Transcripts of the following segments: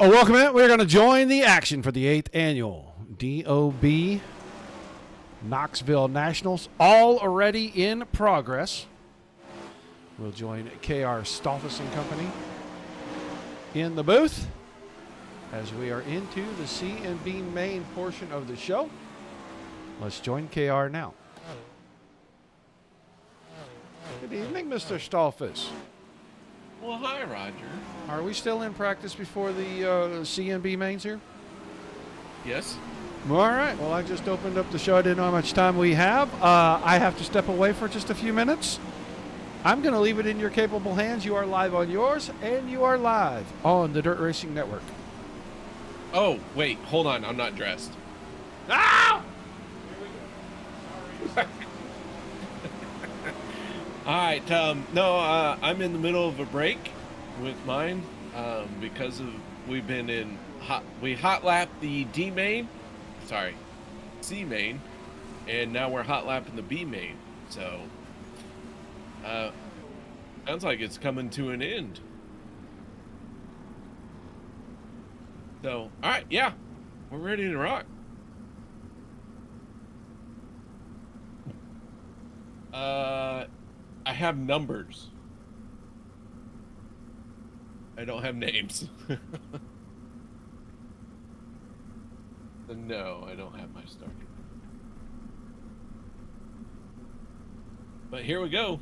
Oh, welcome in. We're going to join the action for the 8th annual DOB Knoxville Nationals, all already in progress. We'll join KR Stolfus and Company in the booth as we are into the C&B main portion of the show. Let's join KR now. Good evening, Mr. Stolfus. Well, hi, Roger. Are we still in practice before the C&B mains here? Yes. All right. Well, I just opened up the show. I didn't know how much time we have. I have to step away for just a few minutes. I'm going to leave it in your capable hands. You are live on yours, and you are live on the Dirt Racing Network. Oh, wait. Hold on. I'm not dressed. Ah! All right. No, I'm in the middle of a break with mine because of we've been in we hot lapped the D main, sorry, C main, and now we're hot lapping the B main. So sounds like it's coming to an end. So all right, yeah, we're ready to rock. I have numbers. I don't have names. No, I don't have my starter. But here we go.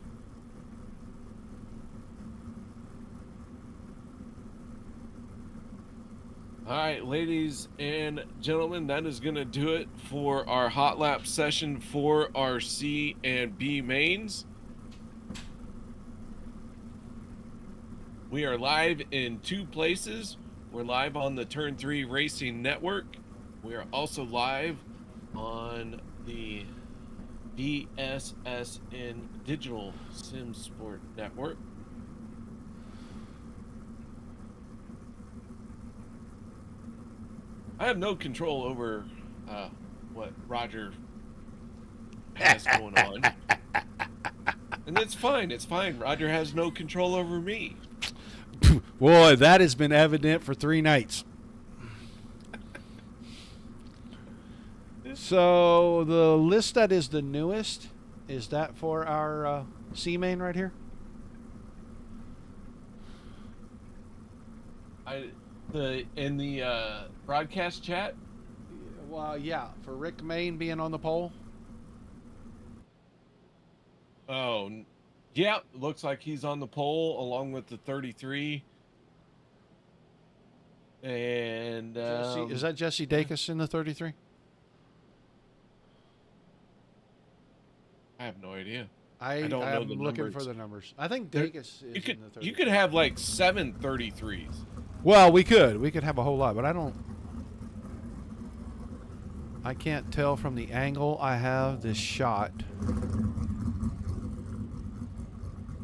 All right, ladies and gentlemen, that is going to do it for our hot lap session for our C and B mains. We are live in two places. We're live on the Turn 3 Racing Network. We are also live on the DSSN Digital Sim Sport Network. I have no control over what Roger has going on. And it's fine. It's fine. Roger has no control over me. Boy, that has been evident for 3 nights. So the list that is the newest, is that for our C main right here? In the broadcast chat? Well, yeah, for Rick Main being on the pole. Oh, yeah, looks like he's on the pole along with the 33. And is that Jesse Dacus in the 33? I have no idea. I don't know I'm the looking numbers. for the numbers. I think Dacus is in the 33. You could have like 7 33s. Well, we could have a whole lot, but I can't tell from the angle I have this shot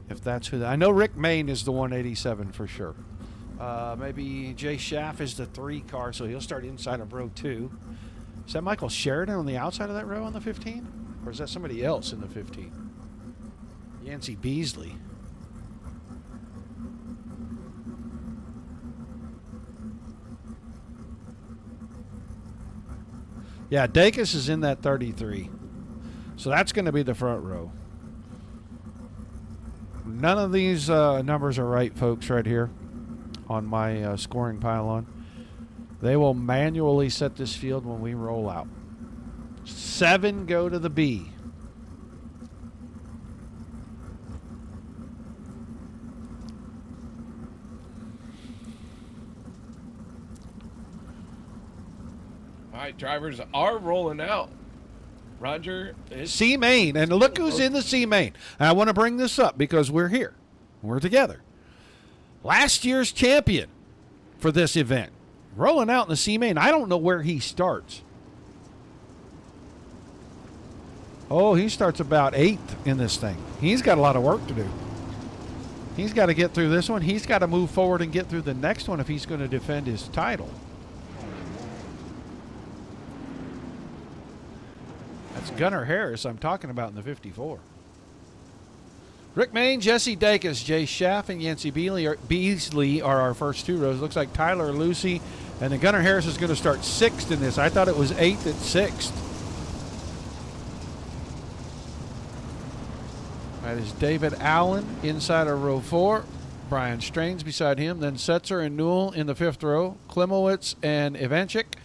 if that's who. I know Rick Main is the 187 for sure. Maybe Jay Schaff is the 3 car, so he'll start inside of row 2. Is that Michael Sheridan on the outside of that row on the 15? Or is that somebody else in the 15? Yancey Beasley. Yeah, Dacus is in that 33. So that's going to be the front row. None of these numbers are right, folks, right here on my scoring pylon. They will manually set this field when we roll out. 7 go to the B. All right, drivers are rolling out. Roger. C main. And look who's in the C main. And I want to bring this up because we're here. We're together. Last year's champion for this event. Rolling out in the C main. I don't know where he starts. Oh, he starts about 8th in this thing. He's got a lot of work to do. He's got to get through this one. He's got to move forward and get through the next one if he's going to defend his title. That's Gunnar Harris I'm talking about in the 54. Rick Main, Jesse Dacus, Jay Schaff, and Yancey Beasley are our first 2 rows. Looks like Tyler Lucy and then Gunnar Harris is going to start 6th in this. I thought it was 8th at 6th. That is David Allen inside of row 4. Brian Strains beside him. Then Setzer and Newell in the 5th row. Klimowitz and Ivanchik.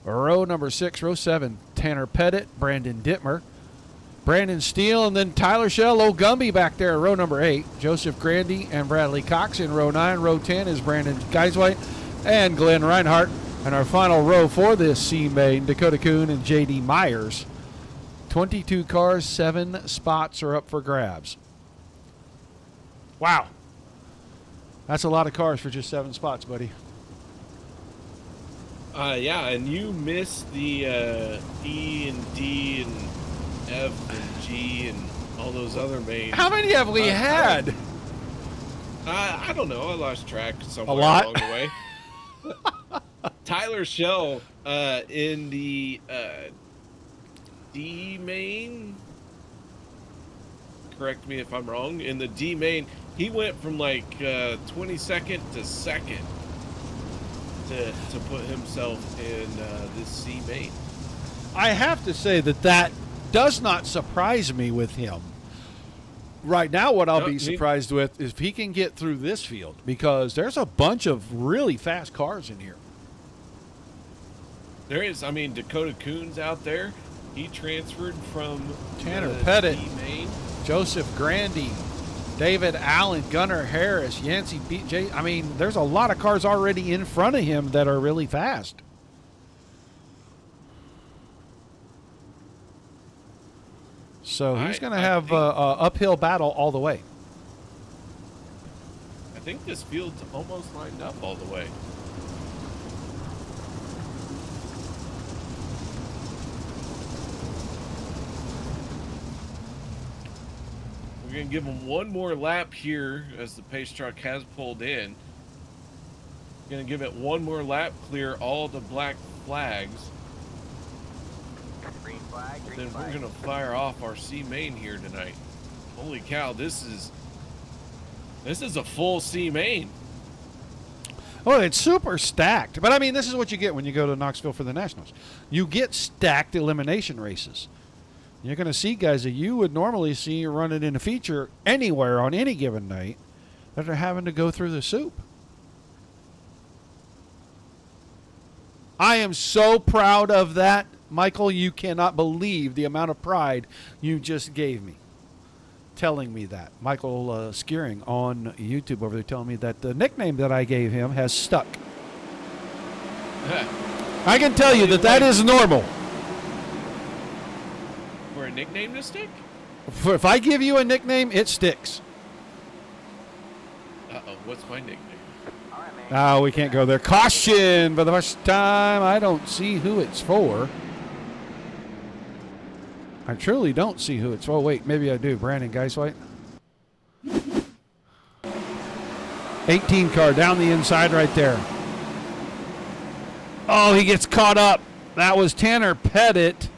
Row number 6. Row 7, Tanner Pettit, Brandon Dittmer, Brandon Steele, and then Tyler Shell, old Gumby back there, row number 8. Joseph Grandy and Bradley Cox in row 9. Row 10 is Brandon Geiswhite and Glenn Reinhardt. And our final row for this C main, Dakota Kuhn and J.D. Myers. 22 cars, 7 spots are up for grabs. Wow. That's a lot of cars for just 7 spots, buddy. Yeah, and you missed the E and D and F and G and all those other mains. How many have we had? I don't know. I lost track somewhere along the way. Tyler Shell in the D main. Correct me if I'm wrong. In the D main, he went from like 22nd to 2nd to put himself in this C main. I have to say that does not surprise me with him. Right now, what I'll be surprised with is if he can get through this field, because there's a bunch of really fast cars in here. There is. I mean, Dakota Kuhn's out there. He transferred from Tanner Pettit, main. Joseph Grandy, David Allen, Gunnar Harris, Yancey BJ. I mean, there's a lot of cars already in front of him that are really fast. So he's going to have an uphill battle all the way. I think this field's almost lined up all the way. We're going to give him one more lap here as the pace truck has pulled in. Going to give it one more lap, clear all the black flags. Green flag, green Then flag. we're going to fire off our C main here tonight. Holy cow, this is a full C main. Oh, it's super stacked. But, I mean, this is what you get when you go to Knoxville for the Nationals. You get stacked elimination races. You're going to see guys that you would normally see running in a feature anywhere on any given night that are having to go through the soup. I am so proud of that, Michael. You cannot believe the amount of pride you just gave me telling me that. Michael Skeering on YouTube over there telling me that the nickname that I gave him has stuck. I can tell you that is normal. For a nickname to stick? If I give you a nickname, it sticks. Uh-oh, what's my nickname? All right, man. Oh, we can't go there. Caution for the first time. I don't see who it's for. I truly don't see who it's for. Oh, wait, maybe I do. Brandon Geiswhite. 18 car down the inside right there. Oh, he gets caught up. That was Tanner Pettit.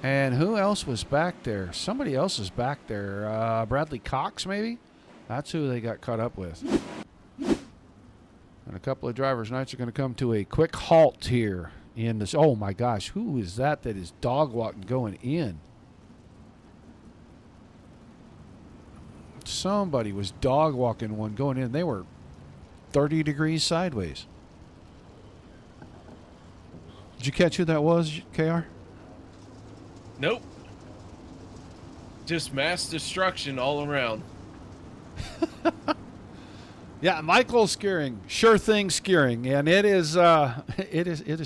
And who else was back there? Somebody else is back there. Bradley Cox, maybe? That's who they got caught up with. And a couple of drivers' nights are going to come to a quick halt here in this. Oh, my gosh. Who is that is dog walking going in? Somebody was dog walking one going in. They were 30 degrees sideways. Did you catch who that was, KR? Nope. Just mass destruction all around. Yeah, Michael Skeering, sure thing Skeering, and it is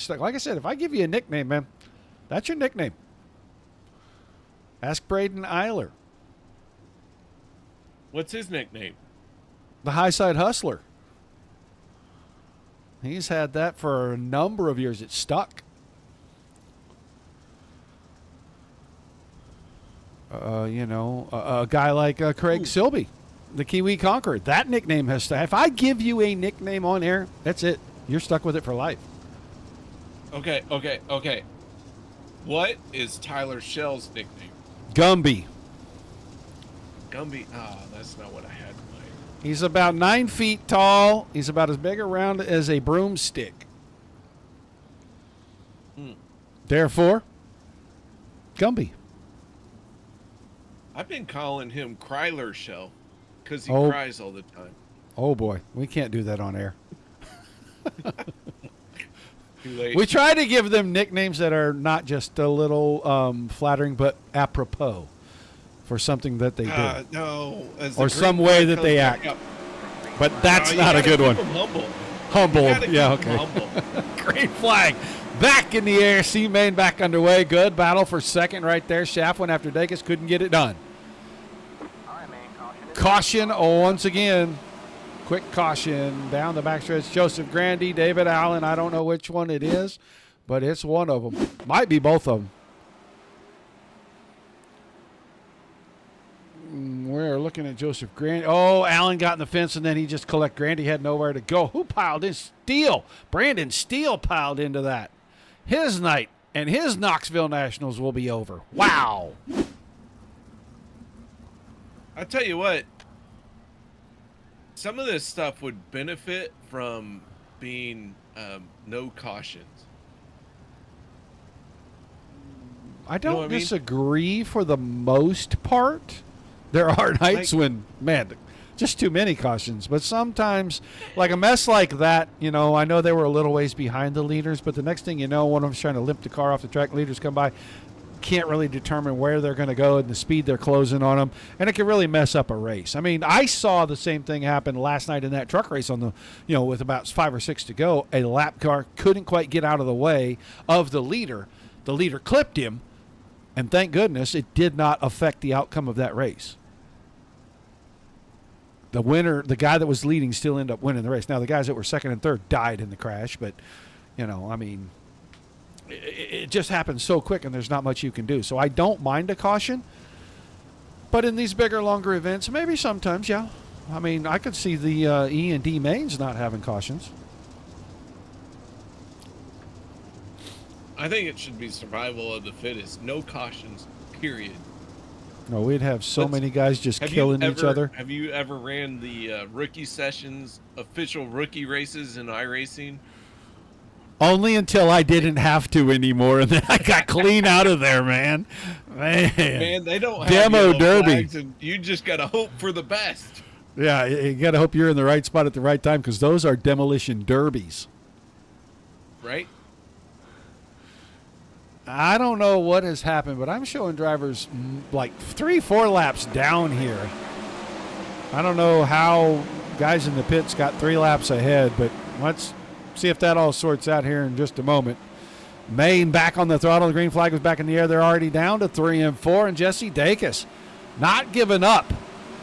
stuck. Like I said, if I give you a nickname, man, that's your nickname. Ask Braden Eiler, What's his nickname? the high side hustler. He's had that for a number of years. It's stuck. A guy like Craig Silby, the Kiwi Conqueror, that nickname has stuck. If I give you a nickname on air, that's it. You're stuck with it for life. Okay. What is Tyler Shell's nickname? Gumby. Gumby. Oh, that's not what I had in mind. He's about 9 feet tall. He's about as big around as a broomstick. Therefore, Gumby. I've been calling him Kryler Shell because he Oh. cries all the time. Oh, boy. We can't do that on air. Too late. We try to give them nicknames that are not just a little flattering, but apropos for something that they do. No. Or some way that they act. But that's not a good one. Humble. Humble. You gotta Yeah, keep 'em okay. humble. Green flag. Back in the air. C main back underway. Good battle for second right there. Shaft went after Dacus. Couldn't get it done. Caution once again. Quick caution down the backstretch. Joseph Grandy, David Allen. I don't know which one it is, but it's one of them. Might be both of them. We're looking at Joseph Grandy. Oh, Allen got in the fence, and then he just collected. Grandy had nowhere to go. Who piled in? Steele. Brandon Steele piled into that. His night and his Knoxville Nationals will be over. Wow. I tell you what, some of this stuff would benefit from being no cautions. I don't what I mean? disagree for the most part. There are nights when, man, just too many cautions. But sometimes, like a mess like that, I know they were a little ways behind the leaders, but the next thing you know, one of them's trying to limp the car off the track. Leaders come by, can't really determine where they're going to go and the speed they're closing on them, and it can really mess up a race. I mean, I saw the same thing happen last night in that truck race on the, with about 5 or 6 to go. A lap car couldn't quite get out of the way of the leader. The leader clipped him, and thank goodness it did not affect the outcome of that race. The winner, the guy that was leading, still ended up winning the race. Now, the guys that were second and third died in the crash, but, it just happens so quick, and there's not much you can do. So I don't mind a caution. But in these bigger, longer events, maybe sometimes, yeah. I mean, I could see the E and D mains not having cautions. I think it should be survival of the fittest. No cautions, period. No, we'd have so many guys just killing each other. Have you ever ran the rookie sessions, official rookie races in iRacing? Only until I didn't have to anymore, and then I got clean out of there, man. Man, they don't have Demo yellow derby. flags, and you just got to hope for the best. Yeah, you got to hope you're in the right spot at the right time, because those are demolition derbies. Right? I don't know what has happened, but I'm showing drivers like 3-4 laps down here. I don't know how guys in the pits got 3 laps ahead, but let's see if that all sorts out here in just a moment. Maine back on the throttle. The green flag was back in the air. They're already down to 3 and 4, and Jesse Dacus not giving up,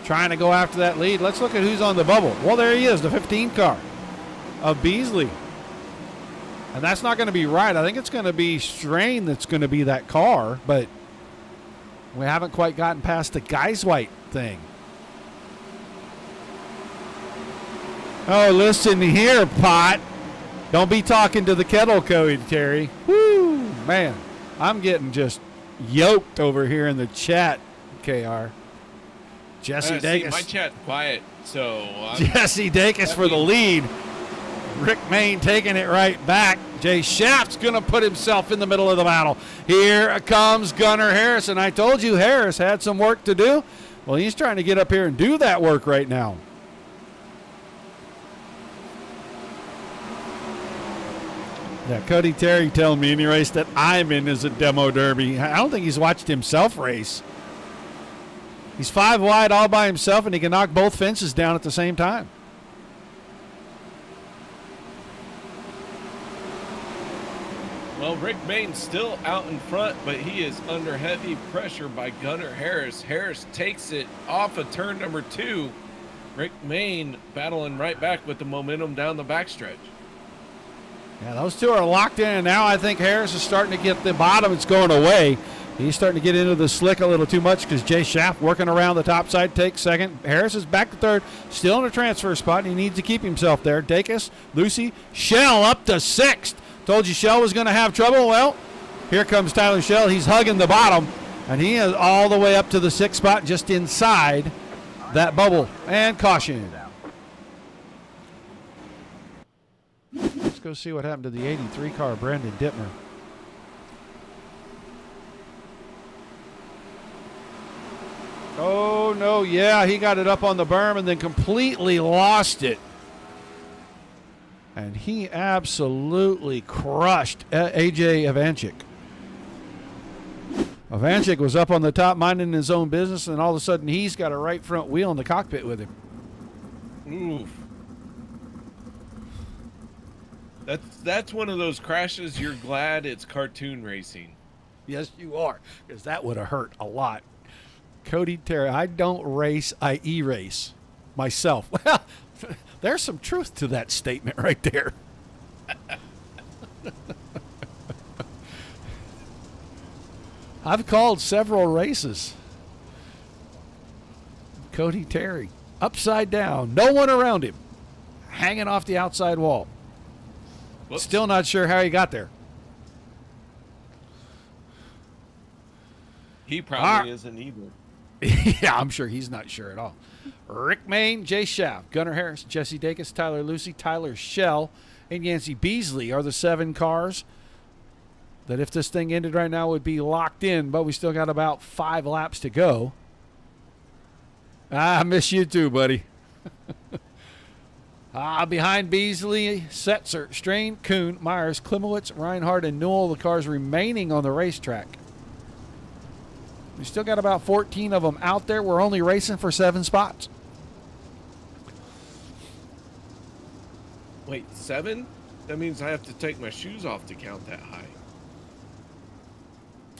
trying to go after that lead. Let's look at who's on the bubble. Well, there he is, the 15 car of Beasley. And that's not going to be right. I think it's going to be Strain that's going to be that car, but we haven't quite gotten past the Guys White thing. Oh, listen here, Pot. Don't be talking to the kettle, Cody Terry. Woo, man. I'm getting just yoked over here in the chat, KR. Jesse Dacus. My chat's quiet, so Jesse Dacus for the lead. Rick Main taking it right back. Jay Shaft's going to put himself in the middle of the battle. Here comes Gunnar Harris, and I told you Harris had some work to do. Well, he's trying to get up here and do that work right now. Yeah, Cody Terry telling me any race that I'm in is a demo derby. I don't think he's watched himself race. He's 5 wide all by himself, and he can knock both fences down at the same time. Well, Rick Main's still out in front, but he is under heavy pressure by Gunnar Harris. Harris takes it off of turn number 2. Rick Main battling right back with the momentum down the backstretch. Yeah, those two are locked in, and now I think Harris is starting to get the bottom. It's going away. He's starting to get into the slick a little too much because Jay Schaff working around the top side takes second. Harris is back to third, still in a transfer spot, and he needs to keep himself there. Dacus, Lucy, Shell up to sixth. Told you Shell was going to have trouble. Well, here comes Tyler Shell. He's hugging the bottom. And he is all the way up to the 6th spot, just inside that bubble. And caution. Let's go see what happened to the 83 car, Brandon Dittmer. Oh, no, yeah, he got it up on the berm and then completely lost it. And he absolutely crushed A.J. Ivanchik. Ivanchik was up on the top minding his own business, and all of a sudden he's got a right front wheel in the cockpit with him. Oof. That's one of those crashes you're glad it's cartoon racing. Yes, you are, because that would have hurt a lot. Cody Terry, I don't race, I e-race myself. Well, there's some truth to that statement right there. I've called several races. Cody Terry, upside down, no one around him, hanging off the outside wall. Whoops. Still not sure how he got there. He probably isn't either. Yeah, I'm sure he's not sure at all. Rick Mayne, Jay Schaff, Gunnar Harris, Jesse Dacus, Tyler Lucy, Tyler Schell, and Yancey Beasley are the 7 cars that if this thing ended right now would be locked in, but we still got about 5 laps to go. I miss you too, buddy. Behind Beasley, Setzer, Strain, Kuhn, Myers, Klimowitz, Reinhardt, and Newell, the cars remaining on the racetrack. We still got about 14 of them out there. We're only racing for 7 spots. Wait, 7? That means I have to take my shoes off to count that high.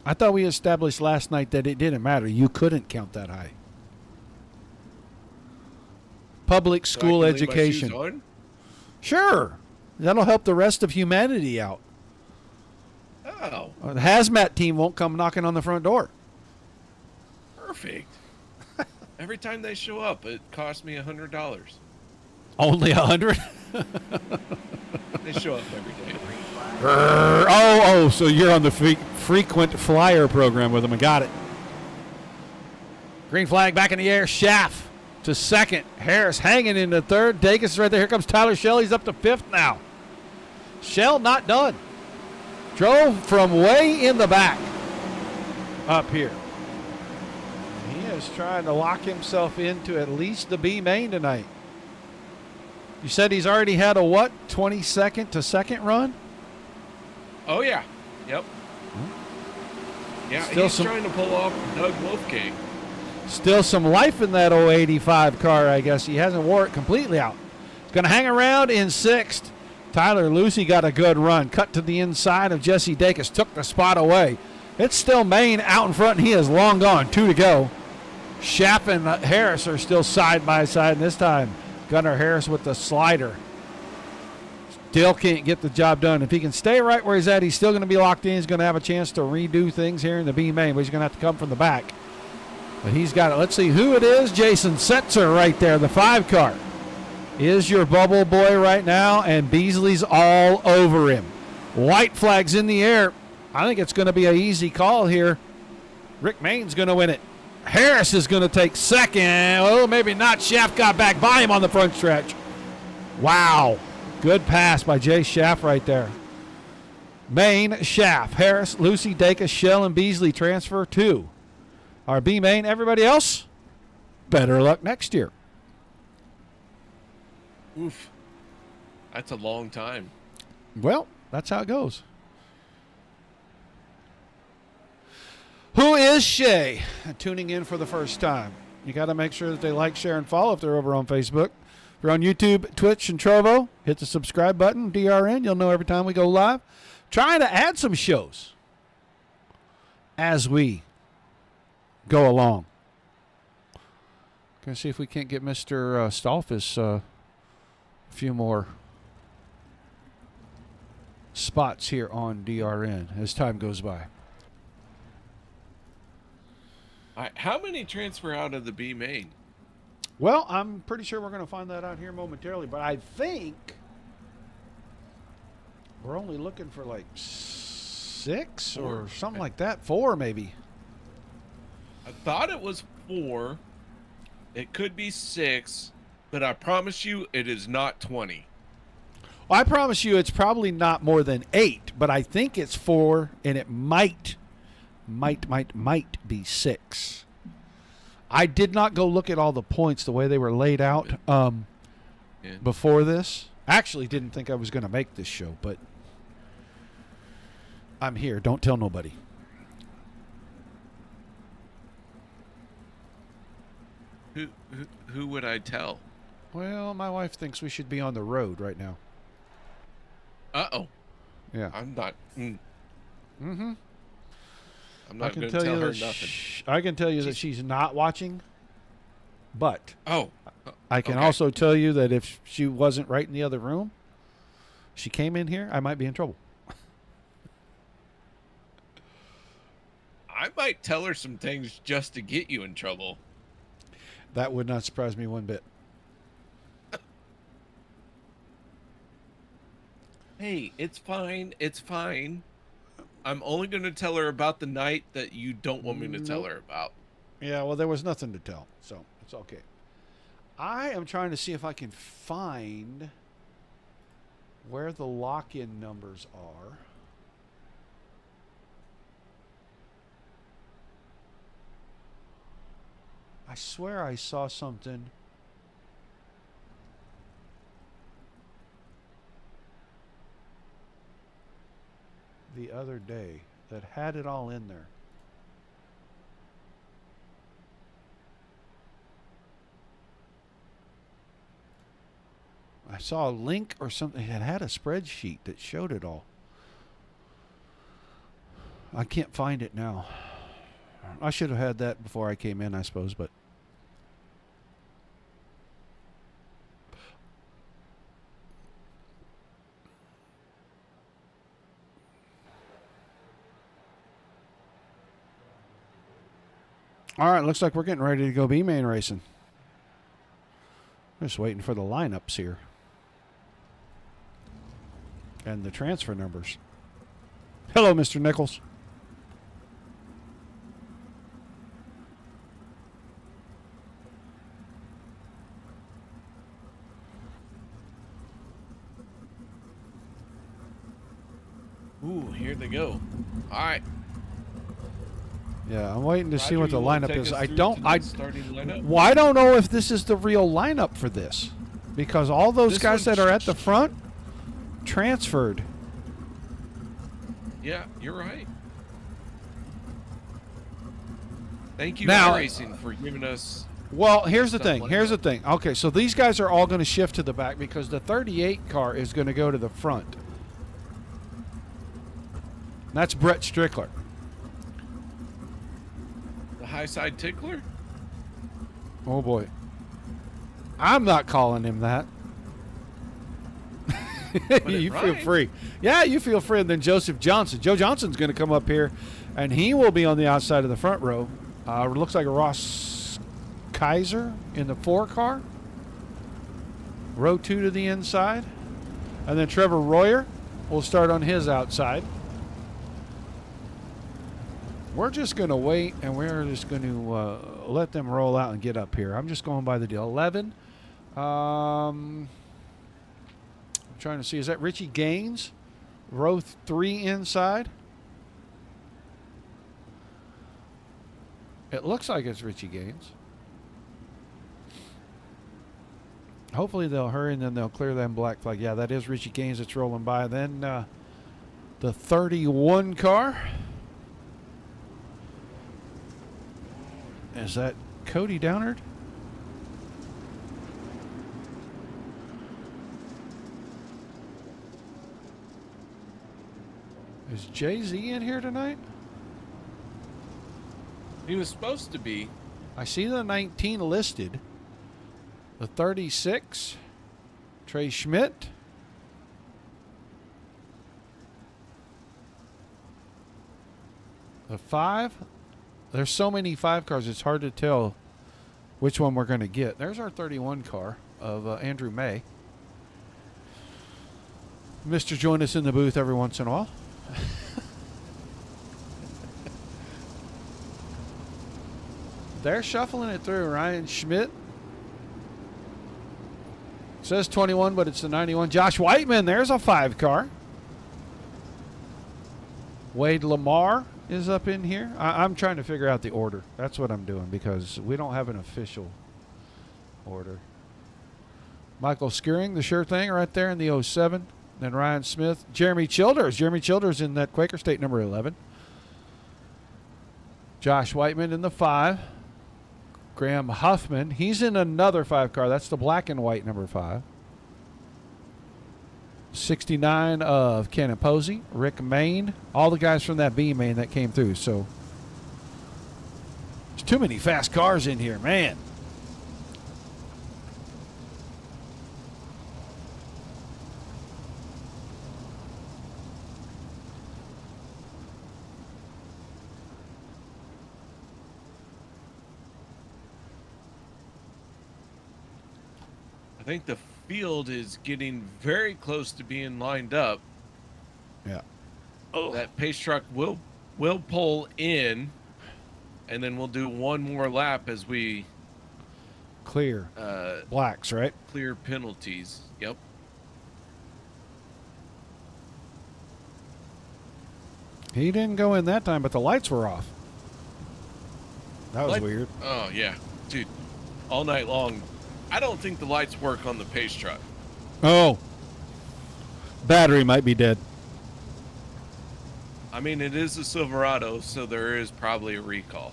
I thought we established last night that it didn't matter. You couldn't count that high. Public school So I can leave my education. shoes on? Sure. That'll help the rest of humanity out. Oh, The hazmat team won't come knocking on the front door. perfect. Every time they show up, it costs me $100. Only 100? They show up every day. So you're on the frequent flyer program with them. I got it. Green flag back in the air. Schaff to 2nd. Harris hanging into 3rd. Dacus is right there. Here comes Tyler Schell. He's up to 5th now. Schell not done. Drove from way in the back up here. He is trying to lock himself into at least the B main tonight. You said he's already had a what? 22nd to 2nd run? Oh, yeah. Yep. Yeah, Still he's some- trying to pull off Doug Wolfgang. Still some life in that 085 car, I guess. He hasn't wore it completely out. He's going to hang around in 6th. Tyler Lucy got a good run. Cut to the inside of Jesse Dacus. Took the spot away. It's still Maine out in front, and he is long gone. 2 to go. Schaff and Harris are still side by side, and this time Gunnar Harris with the slider. Still can't get the job done. If he can stay right where he's at, he's still going to be locked in. He's going to have a chance to redo things here in the B main, but he's going to have to come from the back. But he's got it. Let's see who it is. Jason Setzer right there, the 5 car. Is your bubble boy right now, and Beasley's all over him. White flag's in the air. I think it's going to be an easy call here. Rick Mayne's going to win it. Harris is going to take 2nd. Oh, maybe not. Schaff got back by him on the front stretch. Wow. Good pass by Jay Schaff right there. Maine, Schaff, Harris, Lucy, Dacus, Schell, and Beasley transfer to our B main. Everybody else, better luck next year. Oof. That's a long time. Well, that's how it goes. Who is Shay? Tuning in for the first time. You got to make sure that they like, share, and follow if they're over on Facebook. If you're on YouTube, Twitch, and Trovo, hit the subscribe button, DRN. You'll know every time we go live. Trying to add some shows as we go along. Gonna see if we can't get Mr. Stolfus a few more spots here on DRN as time goes by. All right, how many transfer out of the B main? Well, I'm pretty sure we're going to find that out here momentarily, but I think we're only looking for like 6 or something like that. 4 maybe. I thought it was 4. It could be 6, but I promise you it is not 20. Well, I promise you it's probably not more than 8, but I think it's 4, and it might be 6. I did not go look at all the points the way they were laid out before this. Actually didn't think I was going to make this show, but I'm here. Don't tell nobody. Who would I tell? Well, my wife thinks we should be on the road right now. Uh-oh. Yeah. I'm not. Mm-hmm. I'm not going to tell her nothing. I can tell you that she's not watching, but I can okay. also tell you that if she wasn't right in the other room, she came in here, I might be in trouble. I might tell her some things just to get you in trouble. That would not surprise me one bit. Hey, it's fine. It's fine. I'm only going to tell her about the night that you don't want me to tell her about. Yeah, well, there was nothing to tell, so it's okay. I am trying to see if I can find where the lock-in numbers are. I swear I saw something. The other day that had it all in there. I saw a link or something. It had a spreadsheet that showed it all. I can't find it now. I should have had that before I came in, I suppose, but all right, looks like we're getting ready to go B-main racing. Just waiting for the lineups here. And the transfer numbers. Hello, Mr. Nichols. Ooh, here they go. All right. Yeah, I'm waiting to see Roger, what the you wanna lineup take is. us I through don't. to the starting lineup? Well, I don't know if this is the real lineup for this, because all those This guys one- that are at the front transferred. Yeah, you're right. Thank you, Now- iRacing, for giving us. Well, here's the Stuff thing. like Here's the that. thing. Okay, so these guys are all going to shift to the back because the 38 car is going to go to the front. That's Brett Strickler. The high side tickler? Oh boy. I'm not calling him that. You feel right. free. Yeah, you feel free. And then Joseph Johnson. Joe Johnson's going to come up here, and he will be on the outside of the front row. Looks like a Ross Kaiser in the 4 car. Row 2 to the inside. And then Trevor Royer will start on his outside. We're just going to wait, and we're just going to let them roll out and get up here. I'm just going by the deal. 11. I'm trying to see. Is that Richie Gaines? Row 3 inside. It looks like it's Richie Gaines. Hopefully they'll hurry and then they'll clear them black flag. Yeah, that is Richie Gaines that's rolling by. Then the 31 car. Is that Cody Downard? Is Jay-Z in here tonight? He was supposed to be. I see the 19 listed. The 36, Trey Schmidt. The 5. There's so many 5 cars, it's hard to tell which one we're going to get. There's our 31 car of Andrew May. Mr. Join us in the booth every once in a while. They're shuffling it through. Ryan Schmidt. It says 21, but it's the 91. Josh Whiteman, there's a 5 car. Wade Lamar is up in here. I'm trying to figure out the order. That's what I'm doing because we don't have an official order. Michael Skirring, the sure thing, right there in the 07. Then Ryan Smith. Jeremy Childers. Jeremy Childers in that Quaker State number 11. Josh Whiteman in the 5. Graham Huffman. He's in another 5 car. That's the black and white number 5. 69 of Ken Posey. Rick Main. All the guys from that B main that came through. So there's too many fast cars in here, man. I think the field is getting very close to being lined up. Yeah. Oh. That pace truck will pull in, and then we'll do one more lap as we clear blacks, right? Clear penalties. Yep. He didn't go in that time, but the lights were off. That was weird. Oh yeah, dude, all night long. I don't think the lights work on the pace truck. Oh. Battery might be dead. I mean, it is a Silverado, so there is probably a recall.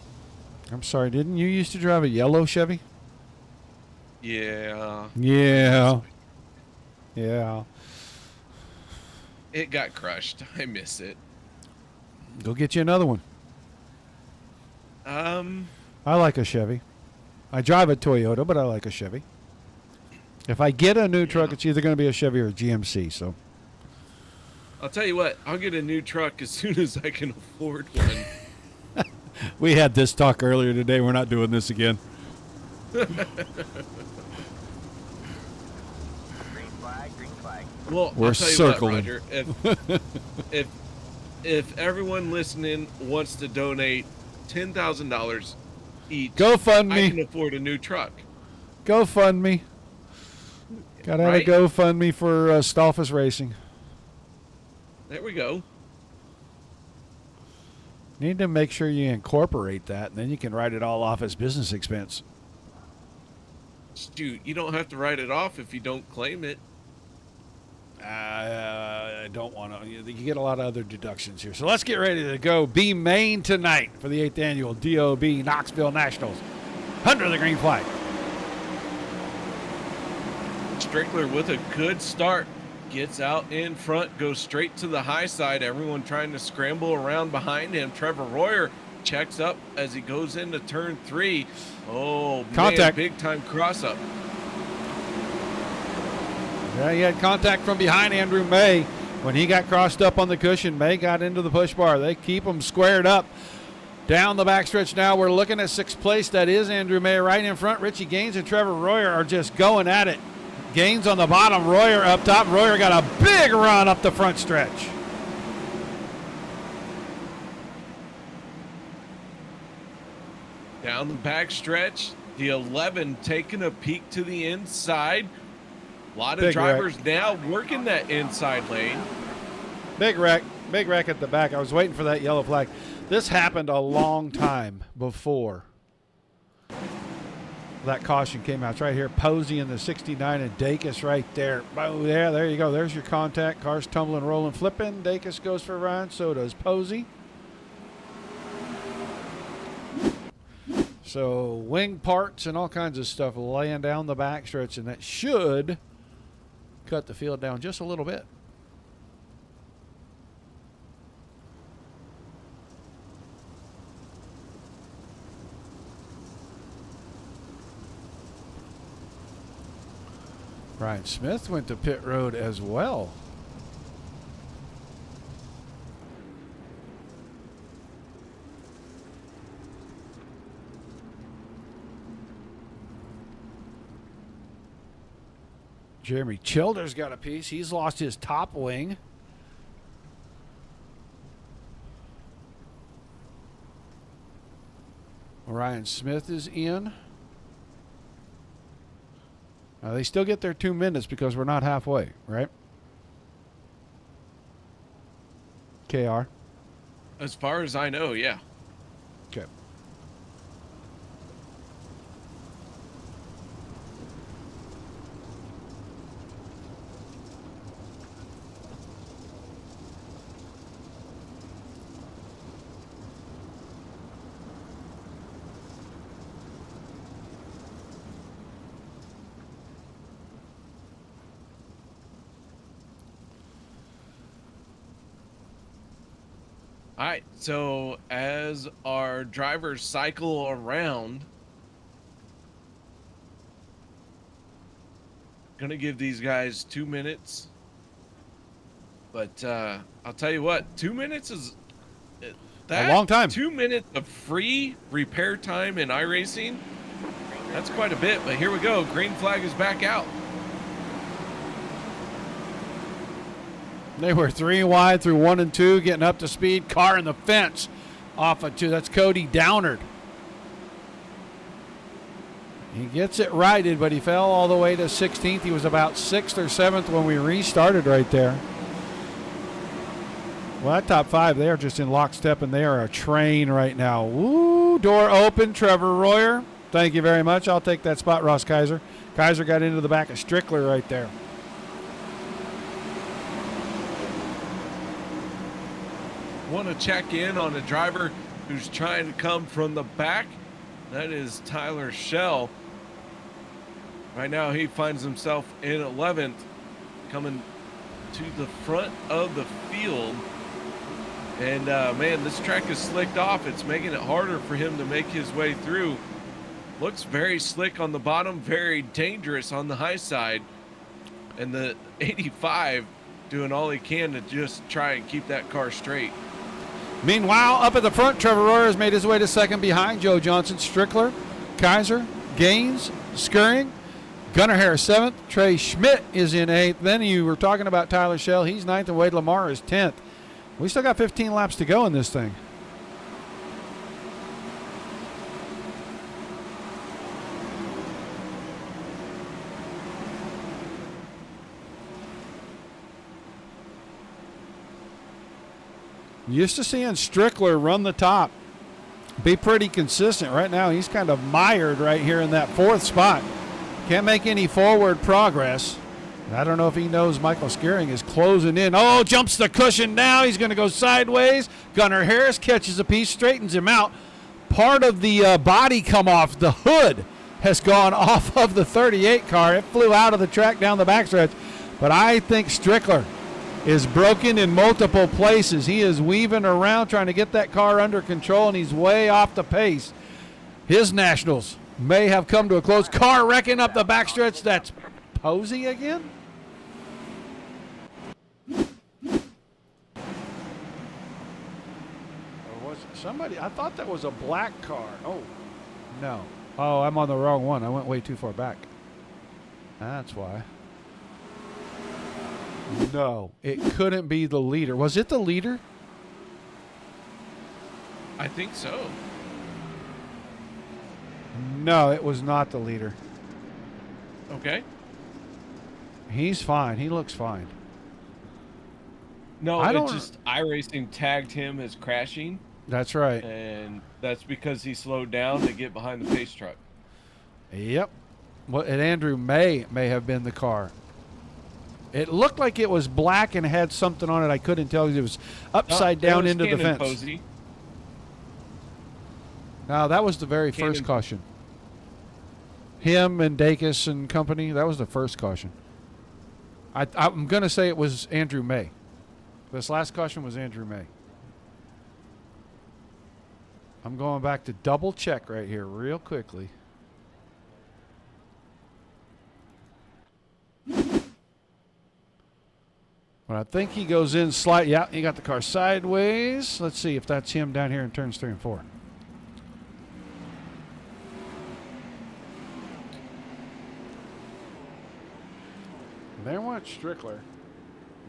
I'm sorry, didn't you used to drive a yellow Chevy? Yeah. Yeah. Yeah. It got crushed. I miss it. Go get you another one. I like a Chevy. I drive a Toyota, but I like a Chevy. If I get a new truck, it's either going to be a Chevy or a GMC. So I'll tell you what, I'll get a new truck as soon as I can afford one. We had this talk earlier today. We're not doing this again. Green flag, green flag. Well, we're I'll tell you circling. what, Roger, if everyone listening wants to donate $10,000 each, GoFundMe. I can afford a new truck. GoFundMe. Got to have a Right? GoFundMe for Stolfus Racing. There we go. Need to make sure you incorporate that, and then you can write it all off as business expense. Dude, you don't have to write it off if you don't claim it. I don't want to. You get a lot of other deductions here. So let's get ready to go. B main tonight for the 8th annual DOB Knoxville Nationals. Under the green flag. Strickler with a good start. Gets out in front, goes straight to the high side. Everyone trying to scramble around behind him. Trevor Royer checks up as he goes into turn 3. Oh, Contact. man, big time cross up. Yeah, he had contact from behind Andrew May. When he got crossed up on the cushion, May got into the push bar. They keep him squared up. Down the backstretch now, we're looking at 6th place. That is Andrew May right in front. Richie Gaines and Trevor Royer are just going at it. Gaines on the bottom, Royer up top. Royer got a big run up the front stretch. Down the back stretch, the 11 taking a peek to the inside. A lot of Big drivers wreck. now working that inside lane. Big wreck at the back. I was waiting for that yellow flag. This happened a long time before that caution came out. It's right here. Posey in the 69 and Dacus right there. Oh, yeah, there you go. There's your contact. Cars tumbling, rolling, flipping. Dacus goes for Ryan. So does Posey. So wing parts and all kinds of stuff laying down the backstretch, and that should cut the field down just a little bit. Ryan Smith went to pit road as well. Jeremy Childers got a piece. He's lost his top wing. Ryan Smith is in. They still get their 2 minutes because we're not halfway, right? KR. As far as I know, yeah. Okay. All right, so as our drivers cycle around, gonna give these guys 2 minutes. But I'll tell you what, 2 minutes is a long time. 2 minutes of free repair time in iRacing. That's quite a bit. But here we go. Green flag is back out. They were 3 wide through 1 and 2, getting up to speed. Car in the fence off of 2. That's Cody Downard. He gets it righted, but he fell all the way to 16th. He was about 6th or 7th when we restarted right there. Well, that top 5, they are just in lockstep, and they are a train right now. Woo, door open. Trevor Royer. Thank you very much. I'll take that spot, Ross Kaiser. Kaiser got into the back of Strickler right there. Want to check in on a driver who's trying to come from the back. That is Tyler Schell. Right now he finds himself in 11th, coming to the front of the field. And man, this track is slicked off. It's making it harder for him to make his way through. Looks very slick on the bottom, very dangerous on the high side. And the 85 doing all he can to just try and keep that car straight. Meanwhile, up at the front, Trevor Royer has made his way to second behind Joe Johnson, Strickler, Kaiser, Gaines, Skirring, Gunnar Harris 7th. Trey Schmidt is in 8th. Then you were talking about Tyler Schell. He's 9th, and Wade Lamar is 10th. We still got 15 laps to go in this thing. Used to seeing Strickler run the top, be pretty consistent. Right now, he's kind of mired right here in that 4th spot. Can't make any forward progress. I don't know if he knows Michael Skirring is closing in. Oh, jumps the cushion now. He's going to go sideways. Gunnar Harris catches a piece, straightens him out. Part of the body come off. The hood has gone off of the 38 car. It flew out of the track down the backstretch. But I think Strickler is broken in multiple places. He is weaving around trying to get that car under control, and he's way off the pace. His Nationals may have come to a close. Car wrecking up the backstretch. That's Posey again? Or was it somebody? I thought that was a black car. Oh, no. Oh, I'm on the wrong one. I went way too far back. That's why. No, it couldn't be the leader. Was it the leader? I think so. No, it was not the leader. Okay. He's fine. He looks fine. No, it's just iRacing tagged him as crashing. That's right. And that's because he slowed down to get behind the pace truck. Yep. Well, and Andrew may have been the car. It looked like it was black and had something on it. I couldn't tell you. It was upside down into the fence. Posey. No, that was the very first caution. Him and Dacus and company, that was the first caution. I'm going to say it was Andrew May. This last caution was Andrew May. I'm going back to double check right here real quickly. But I think he goes in slight. Yeah, he got the car sideways. Let's see if that's him down here in turns 3 and 4. There went Strickler.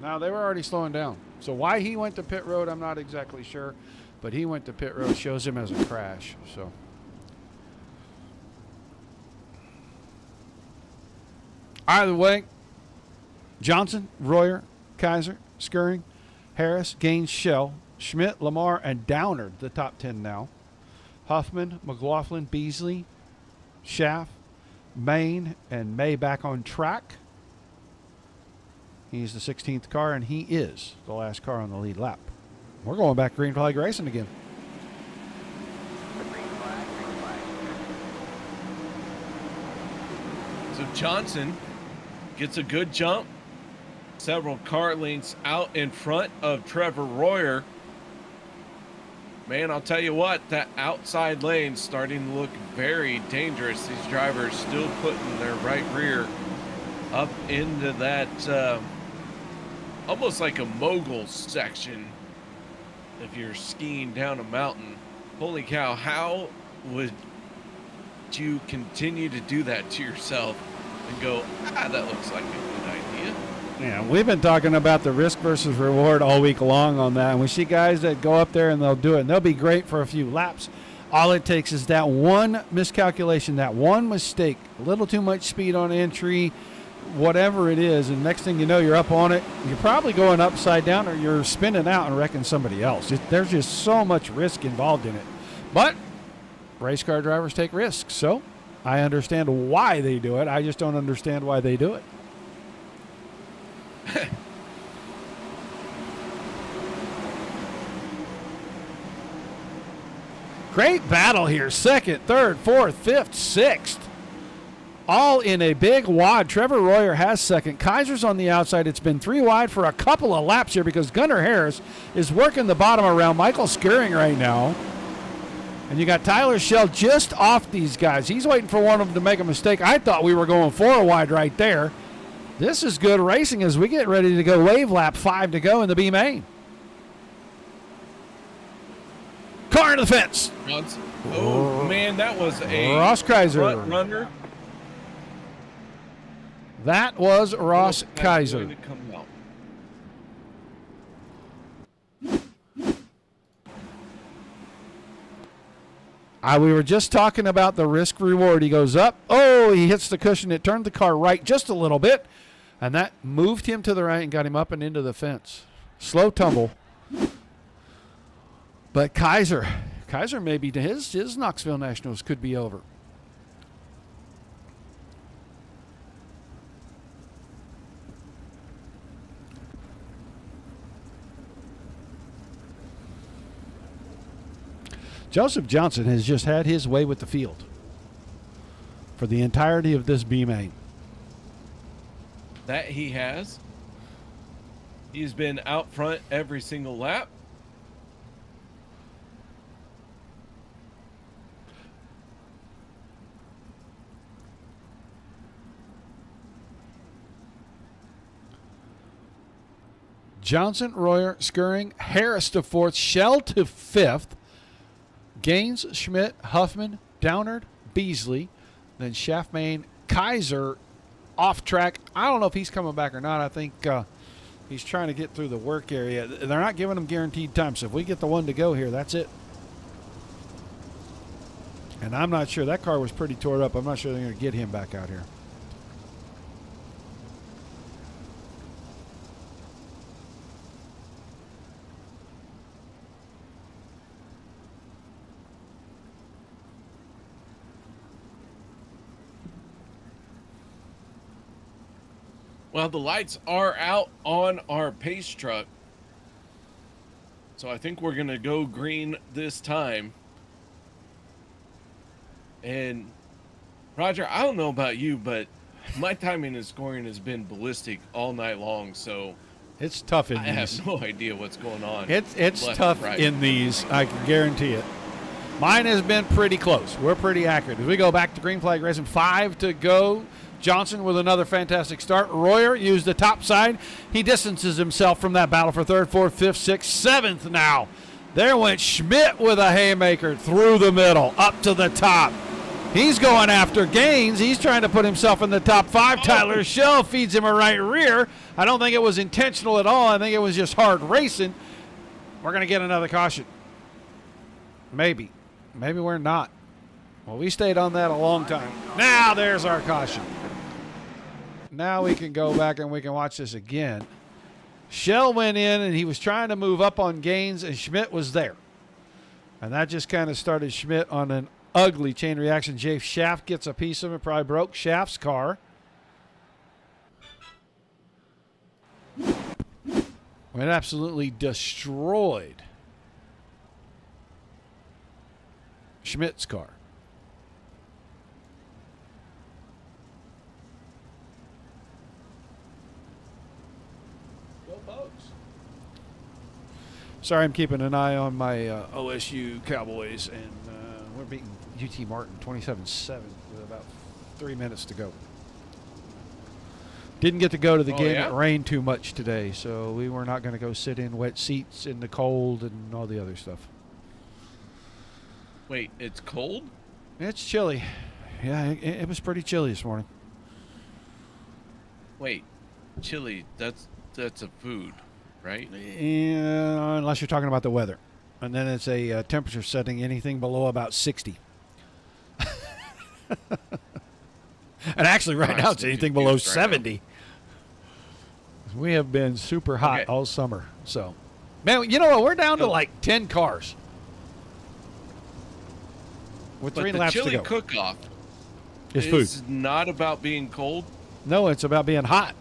Now, they were already slowing down. So why he went to pit road, I'm not exactly sure. But he went to pit road, shows him as a crash. So Either way, Johnson, Royer, Kaiser, Skirring, Harris, Gaines, Shell, Schmidt, Lamar, and Downard, the top 10 now. Huffman, McLaughlin, Beasley, Schaff, Main, and May back on track. He's the 16th car, and he is the last car on the lead lap. We're going back green flag racing again. So Johnson gets a good jump, several car lengths out in front of Trevor Royer. Man, I'll tell you what, that outside lane's starting to look very dangerous. These drivers still putting their right rear up into that almost like a mogul section if you're skiing down a mountain. Holy cow, how would you continue to do that to yourself and go, that looks like a good idea? Yeah, we've been talking about the risk versus reward all week long on that. And we see guys that go up there and they'll do it, and they'll be great for a few laps. All it takes is that one miscalculation, that one mistake, a little too much speed on entry, whatever it is, and next thing you know, you're up on it. You're probably going upside down, or you're spinning out and wrecking somebody else. There's just so much risk involved in it. But race car drivers take risks, so I understand why they do it. I just don't understand why they do it. Great battle here. Second, third, fourth, fifth, sixth. All in a big wad. Trevor Royer has second. Kaiser's on the outside. It's been 3 wide for a couple of laps here because Gunnar Harris is working the bottom around Michael Skirring right now. And you got Tyler Schell just off these guys. He's waiting for one of them to make a mistake. I thought we were going 4 wide right there. This is good racing as we get ready to go wave lap 5 to go in the B main. Car into the fence. Oh, man, that was a Ross Kaiser. front runner. That was Ross Kaiser. We were just talking about the risk reward. He goes up. Oh, he hits the cushion. It turned the car right just a little bit, and that moved him to the right and got him up and into the fence. Slow tumble. But Kaiser maybe his Knoxville Nationals could be over. Joseph Johnson has just had his way with the field for the entirety of this B main. That he has. He's been out front every single lap. Johnson, Royer, Skirring, Harris to 4th, Schell to 5th, Gaines, Schmidt, Huffman, Downard, Beasley, then Schaff, Main, Kaiser off track. I don't know if he's coming back or not. I think he's trying to get through the work area. They're not giving him guaranteed time, so if we get the one to go here, that's it. And I'm not sure. That car was pretty tore up. I'm not sure they're going to get him back out here. Well, the lights are out on our pace truck. So I think we're going to go green this time. And Roger, I don't know about you, but my timing and scoring has been ballistic all night long. So it's tough in I these. have no idea what's going on. It's tough in these. I can guarantee it. Mine has been pretty close. We're pretty accurate. As we go back to green flag racing, 5 to go. Johnson with another fantastic start. Royer used the top side. He distances himself from that battle for 3rd, 4th, 5th, 6th, 7th now. There went Schmidt with a haymaker through the middle, up to the top. He's going after Gaines. He's trying to put himself in the top 5. Tyler Schell feeds him a right rear. I don't think it was intentional at all. I think it was just hard racing. We're going to get another caution. Maybe. Maybe we're not. Well, we stayed on that a long time. Now there's our caution. Now we can go back and we can watch this again. Shell went in and he was trying to move up on Gaines, and Schmidt was there. And that just kind of started Schmidt on an ugly chain reaction. Jay Shaft gets a piece of it, probably broke Shaft's car. It absolutely destroyed Schmidt's car. Sorry, I'm keeping an eye on my OSU Cowboys, and we're beating UT Martin 27-7 with about 3 minutes to go. Didn't get to go to the game. Yeah? It rained too much today, so we were not going to go sit in wet seats in the cold and all the other stuff. Wait, it's cold? It's chilly. Yeah, it was pretty chilly this morning. Wait, chili, that's a food, right? Yeah, unless you're talking about the weather. And then it's a temperature setting anything below about 60. And actually right now it's anything below 70. We have been super hot all summer. So, man, you know what? We're down to like 10 cars. With 3 laps to go. The chili cook-off is food. It's not about being cold. No, it's about being hot.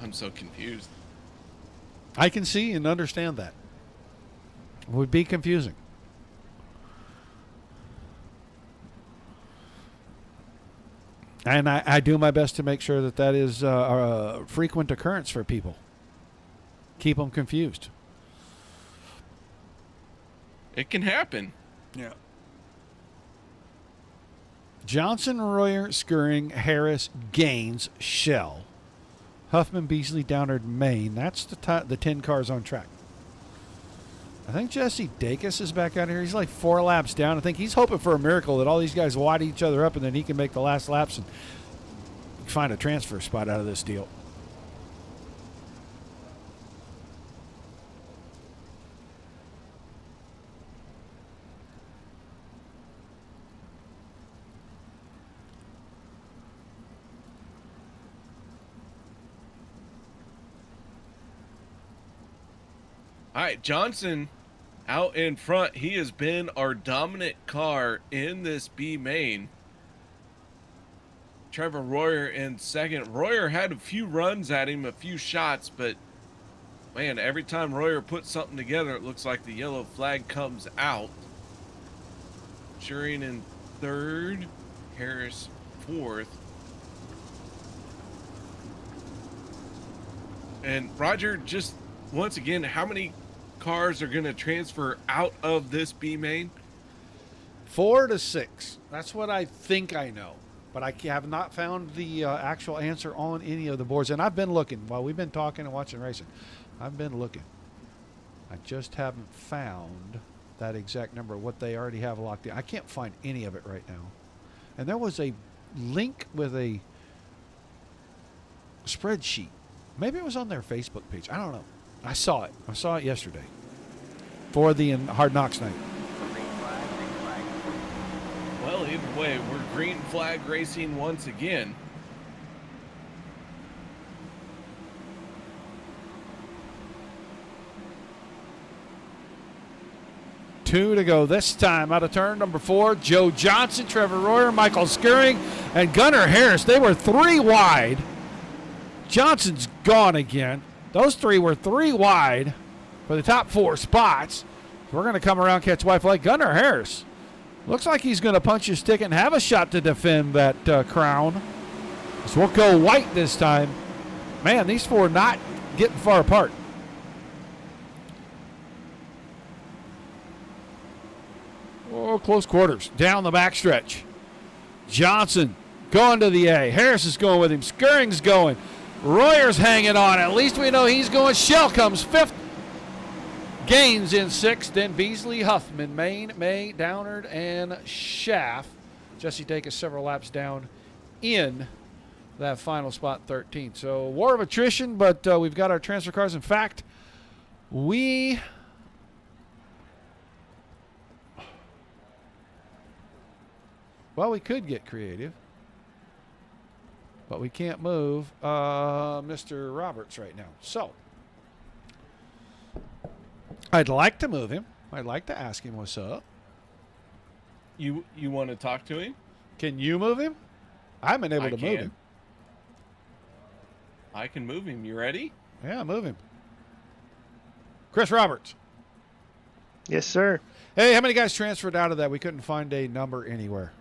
I'm so confused. I can see and understand that. It would be confusing. And I do my best to make sure that that is a frequent occurrence for people. Keep them confused. It can happen. Yeah. Johnson, Royer, Skirring, Harris, Gaines, Shell, Huffman, Beasley, Downard, Maine. That's the 10 cars on track. I think Jesse Dacus is back out here. He's like 4 laps down. I think he's hoping for a miracle that all these guys wad each other up and then he can make the last laps and find a transfer spot out of this deal. All right, Johnson out in front. He has been our dominant car in this B main. Trevor Royer in second. Royer had a few runs at him, a few shots, but man, every time Royer puts something together, it looks like the yellow flag comes out. Shireen in third, Harris fourth. And Roger, just once again, how many cars are going to transfer out of this B main? 4 to 6. That's what I think I know. But I have not found the actual answer on any of the boards. And I've been looking while we've been talking and watching racing. I've been looking. I just haven't found that exact number of what they already have locked in. I can't find any of it right now. And there was a link with a spreadsheet. Maybe it was on their Facebook page. I don't know. I saw it. I saw it yesterday for the Hard Knocks night. Well, either way, we're green flag racing once again. Two to go this time out of turn number 4. Joe Johnson, Trevor Royer, Michael Skirring, and Gunnar Harris. They were 3 wide. Johnson's gone again. Those 3 were 3 wide for the top 4 spots. So we're going to come around, catch white flag. Gunnar Harris looks like he's going to punch his ticket and have a shot to defend that crown. So we'll go white this time. Man, these 4 not getting far apart. Oh, close quarters. Down the backstretch. Johnson going to the A. Harris is going with him. Skirring's going. Royer's hanging on. At least we know he's going. Shell comes 5th. Gaines in 6th. Then Beasley, Huffman, Maine, May, Downard, and Schaff. Jesse Dacus several laps down in that final spot, 13th. So war of attrition, but we've got our transfer cars. In fact, we could get creative. but we can't move Mr. Roberts right now. So I'd like to move him. I'd like to ask him what's up. You want to talk to him? Can you move him? I've been able I to can. move him. I can move him. You ready? Yeah, move him. Chris Roberts. Yes, sir. Hey, how many guys transferred out of that? We couldn't find a number anywhere.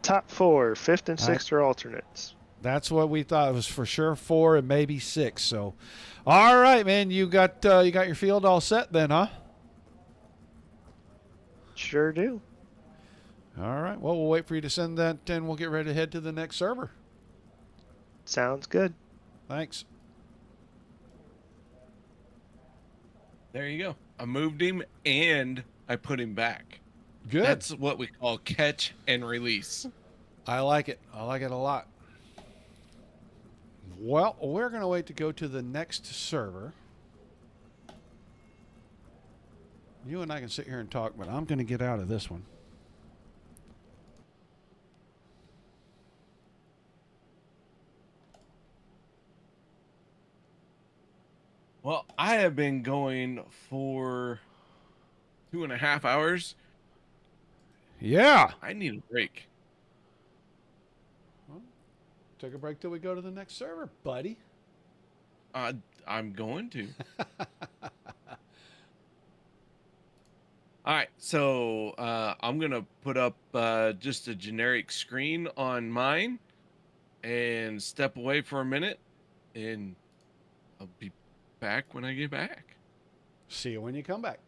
Top 4, 5th and All right. 6th are alternates. That's what we thought. It was for sure 4 and maybe 6. So, all right, man, you got your field all set then, huh? Sure do. All right. Well, we'll wait for you to send that, and we'll get ready to head to the next server. Sounds good. Thanks. There you go. I moved him and I put him back. Good. That's what we call catch and release. I like it. I like it a lot. Well, we're going to wait to go to the next server. You and I can sit here and talk, but I'm going to get out of this one. Well, I have been going for 2.5 hours. Yeah. I need a break. Well, take a break till we go to the next server, buddy. I'm going to. All right, so I'm going to put up just a generic screen on mine and step away for a minute, and I'll be back when I get back. See you when you come back.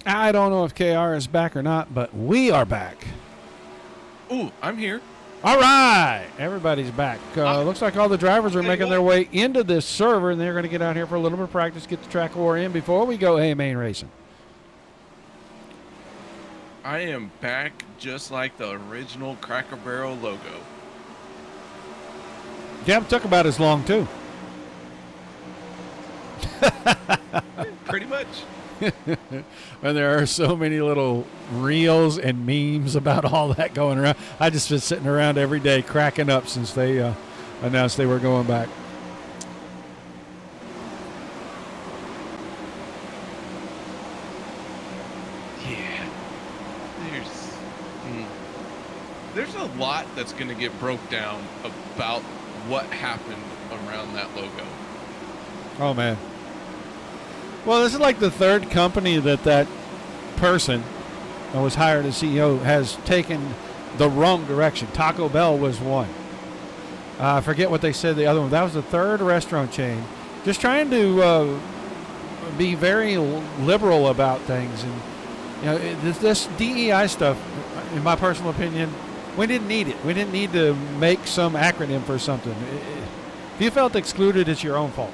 I don't know if KR is back or not, but we are back. Ooh, I'm here. All right. Everybody's back. Looks like all the drivers are making their way into this server, and they're going to get out here for a little bit of practice, get the track war in before we go main racing. I am back just like the original Cracker Barrel logo. Yeah, it took about as long, too. Pretty much. And there are so many little reels and memes about all that going around. I just been sitting around every day cracking up since they announced they were going back. Yeah. There's a lot that's going to get broke down about what happened around that logo. Oh, man. Well, this is like the third company that person that was hired as CEO has taken the wrong direction. Taco Bell was one. I forget what they said the other one. That was the third restaurant chain. Just trying to be very liberal about things. And, you know, this DEI stuff, in my personal opinion, we didn't need it. We didn't need to make some acronym for something. If you felt excluded, it's your own fault.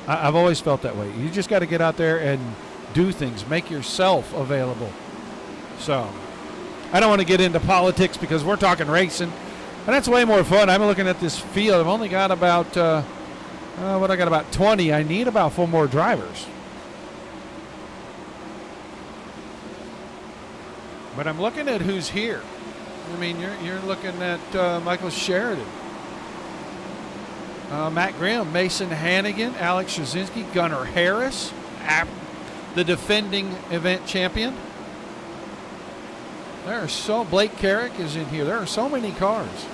I've always felt that way. You just got to get out there and do things. Make yourself available. So, I don't want to get into politics because we're talking racing. And that's way more fun. I'm looking at this field. I've only got about, I got about 20. I need about 4 more drivers. But I'm looking at who's here. I mean, you're looking at Michael Sheridan. Matt Graham, Mason Hannigan, Alex Shazinski, Gunnar Harris, the defending event champion. Blake Carrick is in here. There are so many cars.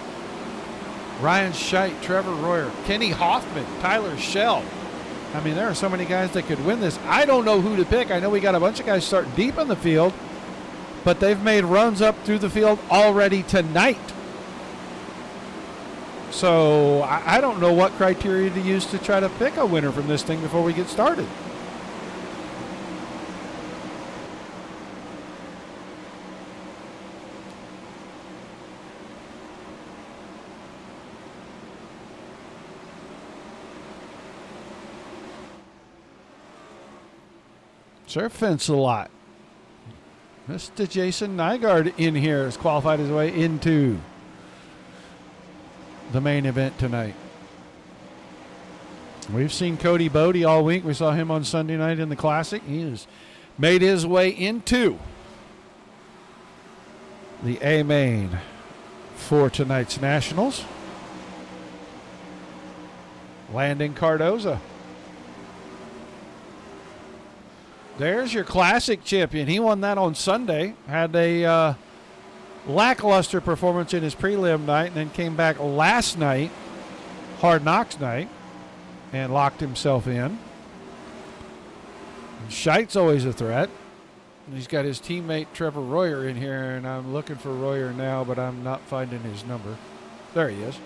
Ryan Scheidt, Trevor Royer, Kenny Hoffman, Tyler Schell. I mean, there are so many guys that could win this. I don't know who to pick. I know we got a bunch of guys starting deep in the field, but they've made runs up through the field already tonight. So I don't know what criteria to use to try to pick a winner from this thing before we get started. Surf fence a lot. Mr. Jason Nygaard in here has qualified his way into the main event tonight. We've seen Cody Bodie all week. We saw him on Sunday night in the Classic. He has made his way into the A main for tonight's Nationals. Landon Cardoza. There's your Classic champion. He won that on Sunday. Had a lackluster performance in his prelim night and then came back last night, Hard Knocks night, and locked himself in. And Scheidt's always a threat. And he's got his teammate Trevor Royer in here, and I'm looking for Royer now, but I'm not finding his number. There he is.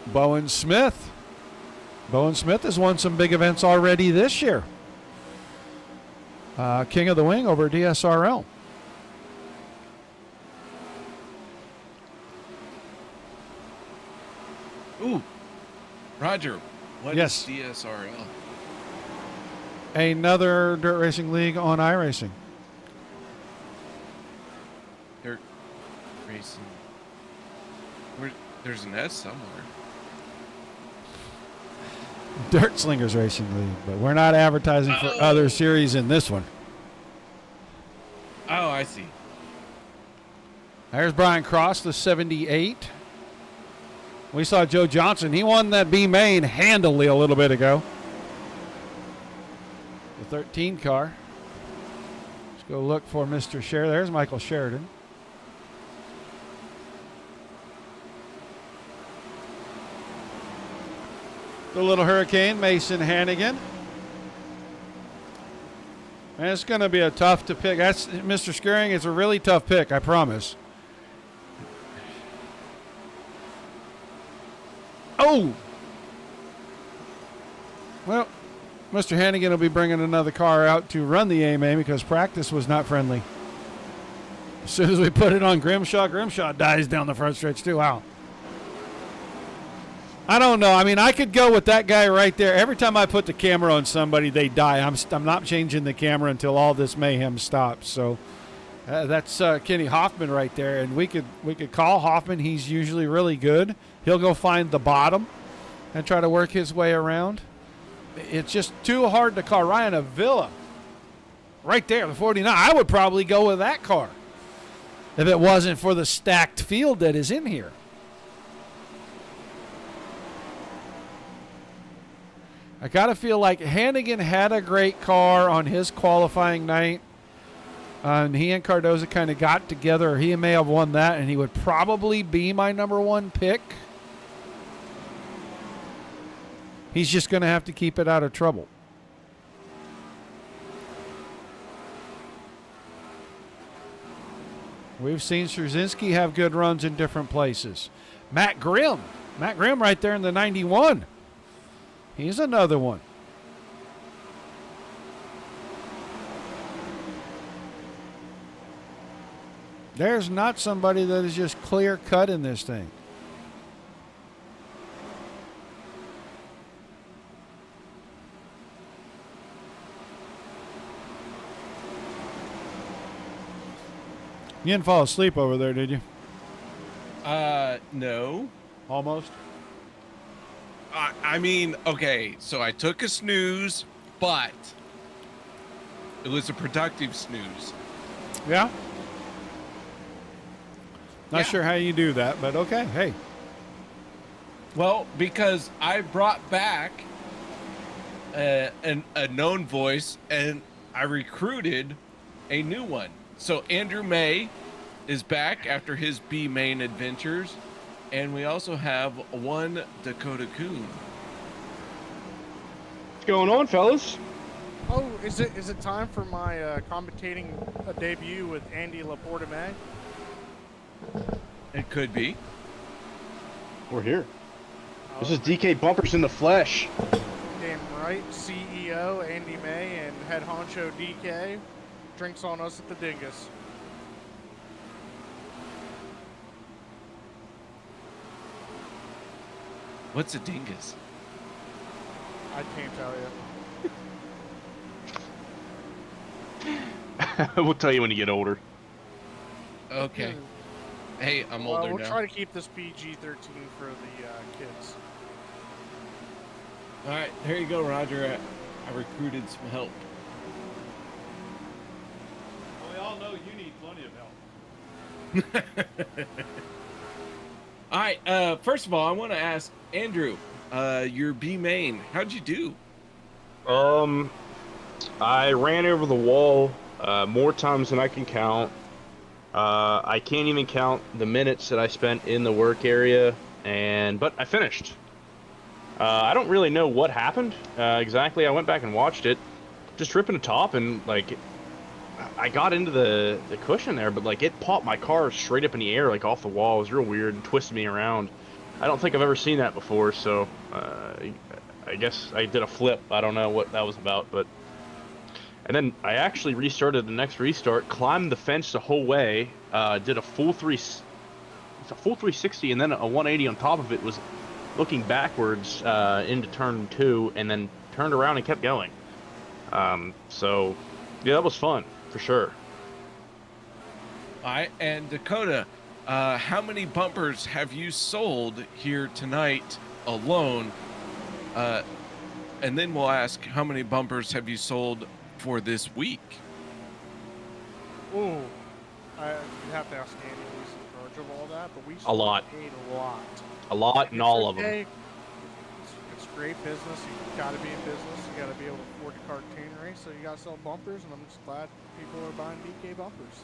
Bowen Smith. Bowen Smith has won some big events already this year. King of the Wing over at DSRL. Ooh, Roger, what Yes. is DSRL? Another dirt racing league on iRacing. Dirt racing. There's an S somewhere. Dirt Slingers Racing League, but we're not advertising for other series in this one. Oh, I see. There's Brian Cross, the 78. We saw Joe Johnson. He won that B main handily a little bit ago. The 13 car. Let's go look for Mr. Sheridan. There's Michael Sheridan. The Little Hurricane, Mason Hannigan. And it's going to be a tough to pick. That's Mr. Skering. It's a really tough pick, I promise. Oh! Well, Mr. Hannigan will be bringing another car out to run the AMA because practice was not friendly. As soon as we put it on Grimshaw dies down the front stretch too. Wow. I don't know. I mean, I could go with that guy right there. Every time I put the camera on somebody, they die. I'm not changing the camera until all this mayhem stops. So that's Kenny Hoffman right there, and we could call Hoffman. He's usually really good. He'll go find the bottom and try to work his way around. It's just too hard to call. Ryan Avila right there, the 49. I would probably go with that car if it wasn't for the stacked field that is in here. I got to feel like Hannigan had a great car on his qualifying night. And he and Cardoza kind of got together. Or he may have won that, and he would probably be my number one pick. He's just going to have to keep it out of trouble. We've seen Strzezinski have good runs in different places. Matt Grimm right there in the 91. He's another one. There's not somebody that is just clear cut in this thing. You didn't fall asleep over there, did you? No. Almost. I mean, okay, so I took a snooze, but it was a productive snooze. Yeah. Not Yeah. sure how you do that, but okay. Hey. Well, because I brought back a known voice, and I recruited a new one. So Andrew May is back after his B main adventures, and we also have one Dakota Coon. What's going on, fellas? Oh, is it time for my commentating debut with Andy Laporte-May? It could be. We're here. This is DK Bumpers in the flesh. Damn right. CEO Andy May and head honcho DK drinks on us at the Dingus. What's a dingus? I can't tell you. We'll tell you when you get older. Okay. Hey, I'm Well, older we'll now. try to keep this PG-13 for the kids. All right, there you go, Roger. I recruited some help. Well, we all know you need plenty of help. All right, first of all, I want to ask Andrew, your B main, how'd you do? I ran over the wall more times than I can count. I can't even count the minutes that I spent in the work area, but I finished. I don't really know what happened exactly. I went back and watched it, just ripping the top, and like I got into the cushion there, but like it popped my car straight up in the air, like off the wall. It was real weird and twisted me around. I don't think I've ever seen that before, so I guess I did a flip. I don't know what that was about, but. And then I actually restarted the next restart, climbed the fence the whole way, did a full 360, and then a 180 on top of it. Was looking backwards into turn 2, and then turned around and kept going. So, yeah, that was fun for sure. All right, and Dakota, how many bumpers have you sold here tonight alone? And then we'll ask, how many bumpers have you sold for this week? Ooh, you have to ask Andy who's in charge of all that, but we A lot. paid a lot. A lot, and all of them. Okay. It's great business. You got to be in business. You got to be able to afford the cartoonery, so you got to sell bumpers, and I'm just glad people are buying DK bumpers.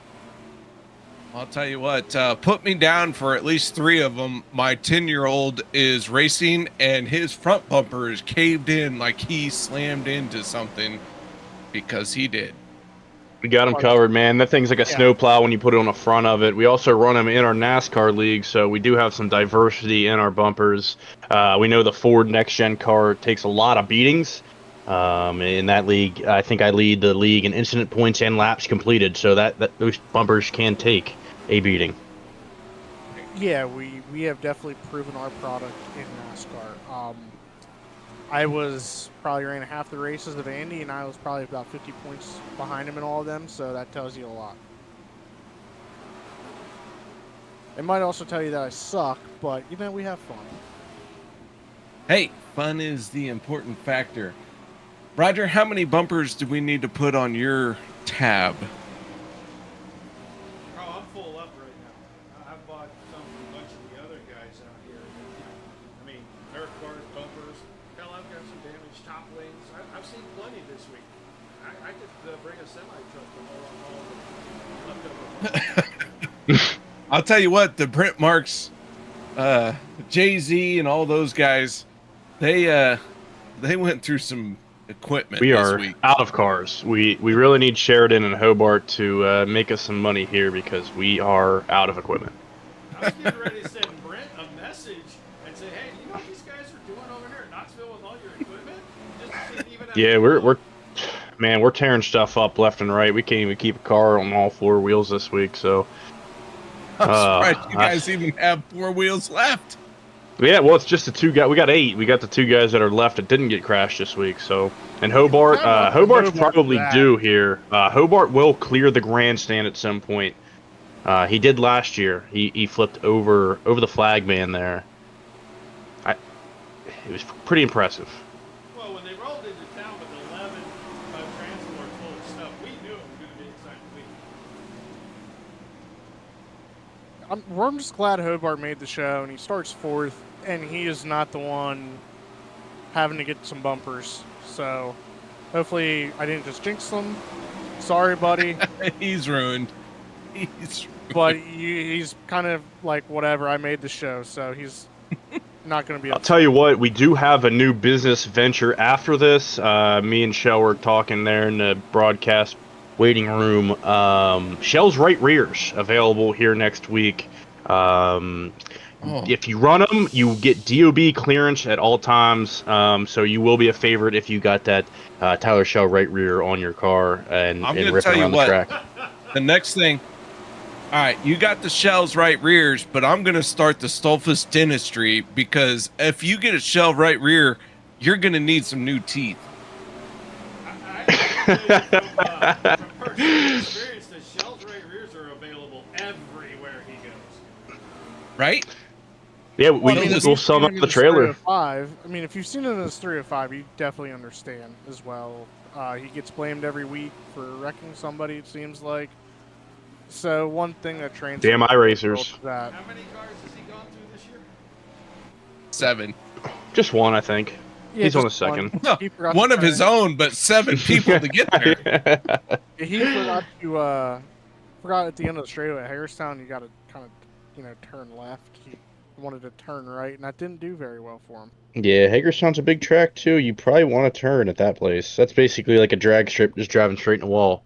I'll tell you what, put me down for at least 3 of them. My 10-year-old is racing, and his front bumper is caved in like he slammed into something because he did. We got them covered, man. That thing's like a snowplow when you put it on the front of it. We also run them in our NASCAR league, so we do have some diversity in our bumpers. We know the Ford Next Gen car takes a lot of beatings, In that league, I think I lead the league in incident points and laps completed, so that those bumpers can take a beating. Yeah, we have definitely proven our product in NASCAR. I was probably ran half the races of Andy, and I was probably about 50 points behind him in all of them, so that tells you a lot. It might also tell you that I suck, but, we have fun. Hey, fun is the important factor. Roger, how many bumpers do we need to put on your tab? Oh, I'm full up right now. I've bought some from a bunch of the other guys out here. I mean, Nerf bars, bumpers. Hell, I've got some damaged top wings. I've seen plenty this week. I could bring a semi-truck to all leftover. I'll tell you what, the Brent Marks, Jay-Z and all those guys, they went through some equipment We this are week. out of cars. We really need Sheridan and Hobart to make us some money here because we are out of equipment. I was getting ready to send Brent a message and say, hey, you know what these guys are doing over here in Knoxville with all your equipment? Just even Yeah, we're tearing stuff up left and right. We can't even keep a car on all four wheels this week. So I'm surprised you guys even have 4 wheels left. yeah, well, it's just the two guys. We got 8. We got the 2 guys that are left that didn't get crashed this week. So, and Hobart, Hobart's probably due here. Hobart will clear the grandstand at some point. He did last year. He flipped over the flag man there. It was pretty impressive. Well, when they rolled into town with 11 transports full of stuff, we knew it was going to be an exciting week. I'm just glad Hobart made the show, and he starts 4th, and he is not the one having to get some bumpers. So, hopefully, I didn't just jinx them. Sorry, buddy. He's ruined. He's ruined. But he's kind of like, whatever, I made the show, so he's not going to be I'll upset. tell you what, we do have a new business venture after this. Me and Shell were talking there in the broadcast waiting room. Shell's right rears available here next week. If you run them, you get DOB clearance at all times. So you will be a favorite if you got that Tyler Shell right rear on your car and I'm gonna ripping tell you around the what. track. The next thing, all right, you got the Shell's right rears, but I'm going to start the Stolfus dentistry because if you get a Shell right rear, you're going to need some new teeth. From personal experience, the Shell's right rears are available everywhere he goes. Right? Yeah, Well, I mean, if we'll you've sell seen them up him the in his trailer. 305, I mean, if you've seen it in his 305, you definitely understand as well. He gets blamed every week for wrecking somebody, it seems like. So one thing that trains Damn iRacers. that How many cars has he gone through this year? 7. Just one, I think. Yeah, He's on the just one. second. No, He forgot one to of his turn. own, but 7 people to get there. He forgot to forgot at the end of the straightaway at Hagerstown you got to kind of turn left. He wanted to turn right, and that didn't do very well for him. Yeah, Hagerstown's a big track too. You probably want to turn at that place. That's basically like a drag strip, just driving straight in a wall.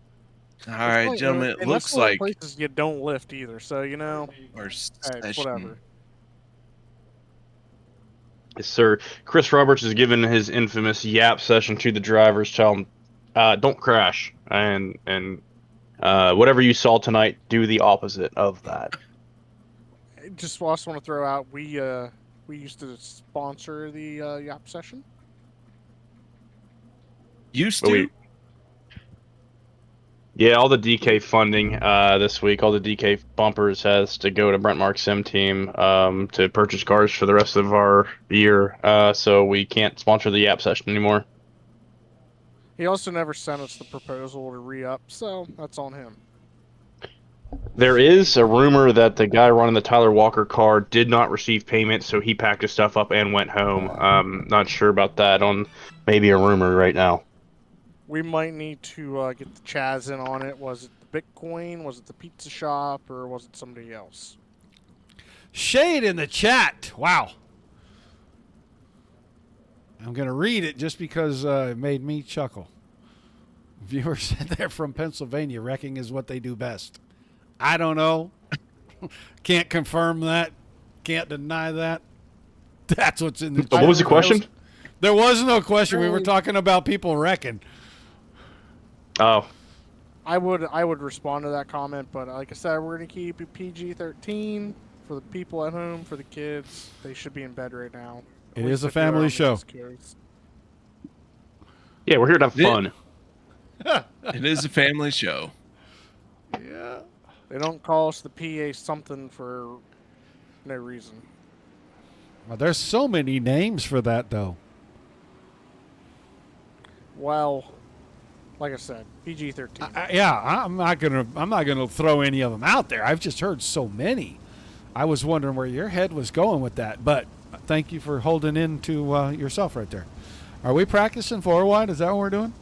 All right, Well, gentlemen, it and looks that's one of the like places you don't lift either. So our hey, session. whatever. Yes, sir. Chris Roberts has given his infamous yap session to the drivers. Tell them, don't crash, and whatever you saw tonight, do the opposite of that. Just also want to throw out we used to sponsor the Yap session. Used But to. Yeah, all the DK funding this week, all the DK bumpers has to go to Brent Mark's Sim team to purchase cars for the rest of our year. So we can't sponsor the Yap session anymore. He also never sent us the proposal to re-up, so that's on him. There is a rumor that the guy running the Tyler Walker car did not receive payment, so he packed his stuff up and went home. Not sure about that. On maybe a rumor right now. We might need to get the Chaz in on it. Was it the Bitcoin? Was it the pizza shop? Or was it somebody else? Shade in the chat. Wow. I'm going to read it just because it made me chuckle. Viewer said they're from Pennsylvania. Wrecking is what they do best. I don't know. Can't confirm that. Can't deny that. That's what's in the chat. What was the question? There was no question. We were talking about people wrecking. Oh, I would respond to that comment, but like I said, we're gonna keep it PG-13 for the people at home, for the kids. They should be in bed right now. It is a family show. yeah, we're here to have fun. It is a family show. Yeah. They don't call us the PA something for no reason. Well, there's so many names for that, though. Well, like I said, PG-13. I'm not gonna throw any of them out there. I've just heard so many. I was wondering where your head was going with that, but thank you for holding in to yourself right there. Are we practicing 4 wide? Is that what we're doing?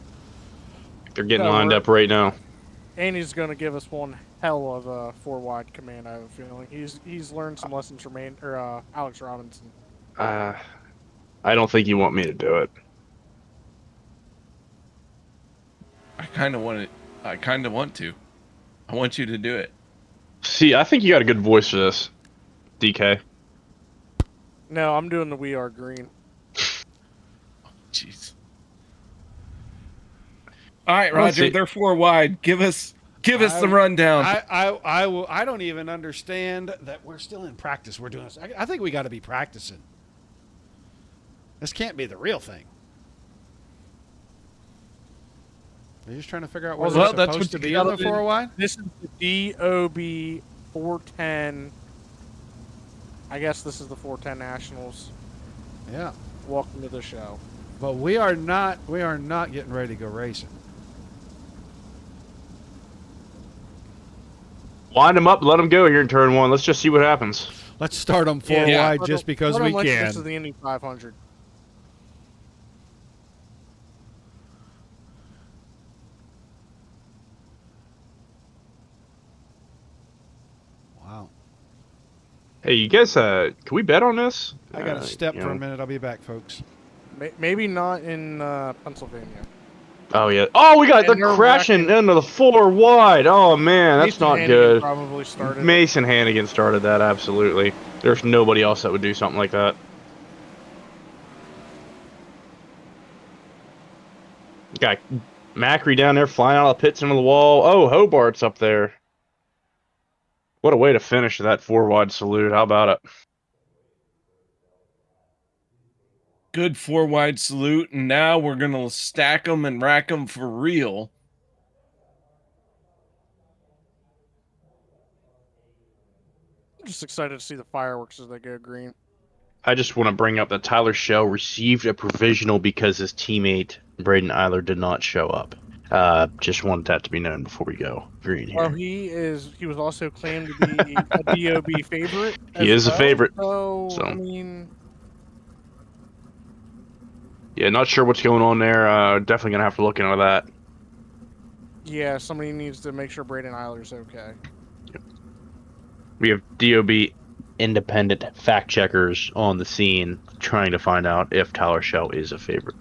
They're getting lined up right now. Andy's going to give us one hell of a 4 wide command, I have a feeling. He's learned some lessons from Alex Robinson. I don't think you want me to do it. I kind of want to. I want you to do it. See, I think you got a good voice for this, DK. No, I'm doing the We Are Green. Jeez. All right, Roger. They're 4 wide. Give us the rundown. I don't even understand that we're still in practice. We're doing this. I think we got to be practicing. This can't be the real thing. They're just trying to figure out where they're supposed to be on the 4 wide. This is the DOB 410. I guess this is the 410 Nationals. Yeah. Welcome to the show. But we are not getting ready to go racing. Wind them up, let them go here in turn 1. Let's just see what happens. Let's start them 4 wide just because we can. This is the Indy 500. Wow. Hey, you guys, can we bet on this? I got to step for a minute. I'll be back, folks. Maybe not in Pennsylvania. Oh, yeah. Oh, we got And the they're crashing wrecking. into the 4 wide. Oh, man, that's Mason not Hannigan good. Probably started. Mason Hannigan started that, absolutely. There's nobody else that would do something like that. Got Macri down there flying out of the pits into the wall. Oh, Hobart's up there. What a way to finish that 4 wide salute. How about it? Good 4 wide salute, and now we're gonna stack them and rack them for real. I'm just excited to see the fireworks as they go green. I just want to bring up that Tyler Schell received a provisional because his teammate Braden Eiler did not show up. Just wanted that to be known before we go green here. Well, he was also claimed to be a DOB favorite. He is a favorite. So, So. I mean, Yeah, not sure what's going on there. Definitely gonna have to look into that. yeah, somebody needs to make sure Braden Eiler's okay. We have DOB independent fact checkers on the scene trying to find out if Tyler Schell is a favorite.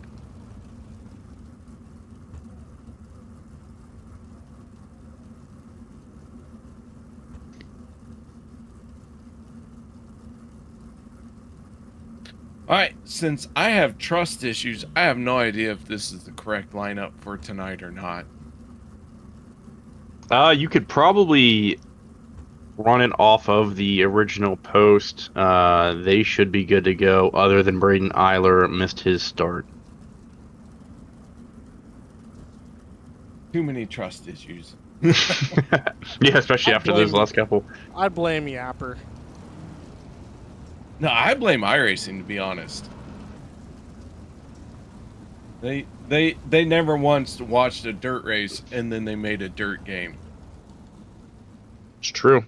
All right, since I have trust issues, I have no idea if this is the correct lineup for tonight or not. You could probably run it off of the original post. They should be good to go, other than Braden Eiler missed his start. Too many trust issues. Yeah, especially after those last couple. I blame Yapper. No, I blame iRacing, to be honest. They never once watched a dirt race and then they made a dirt game. It's true.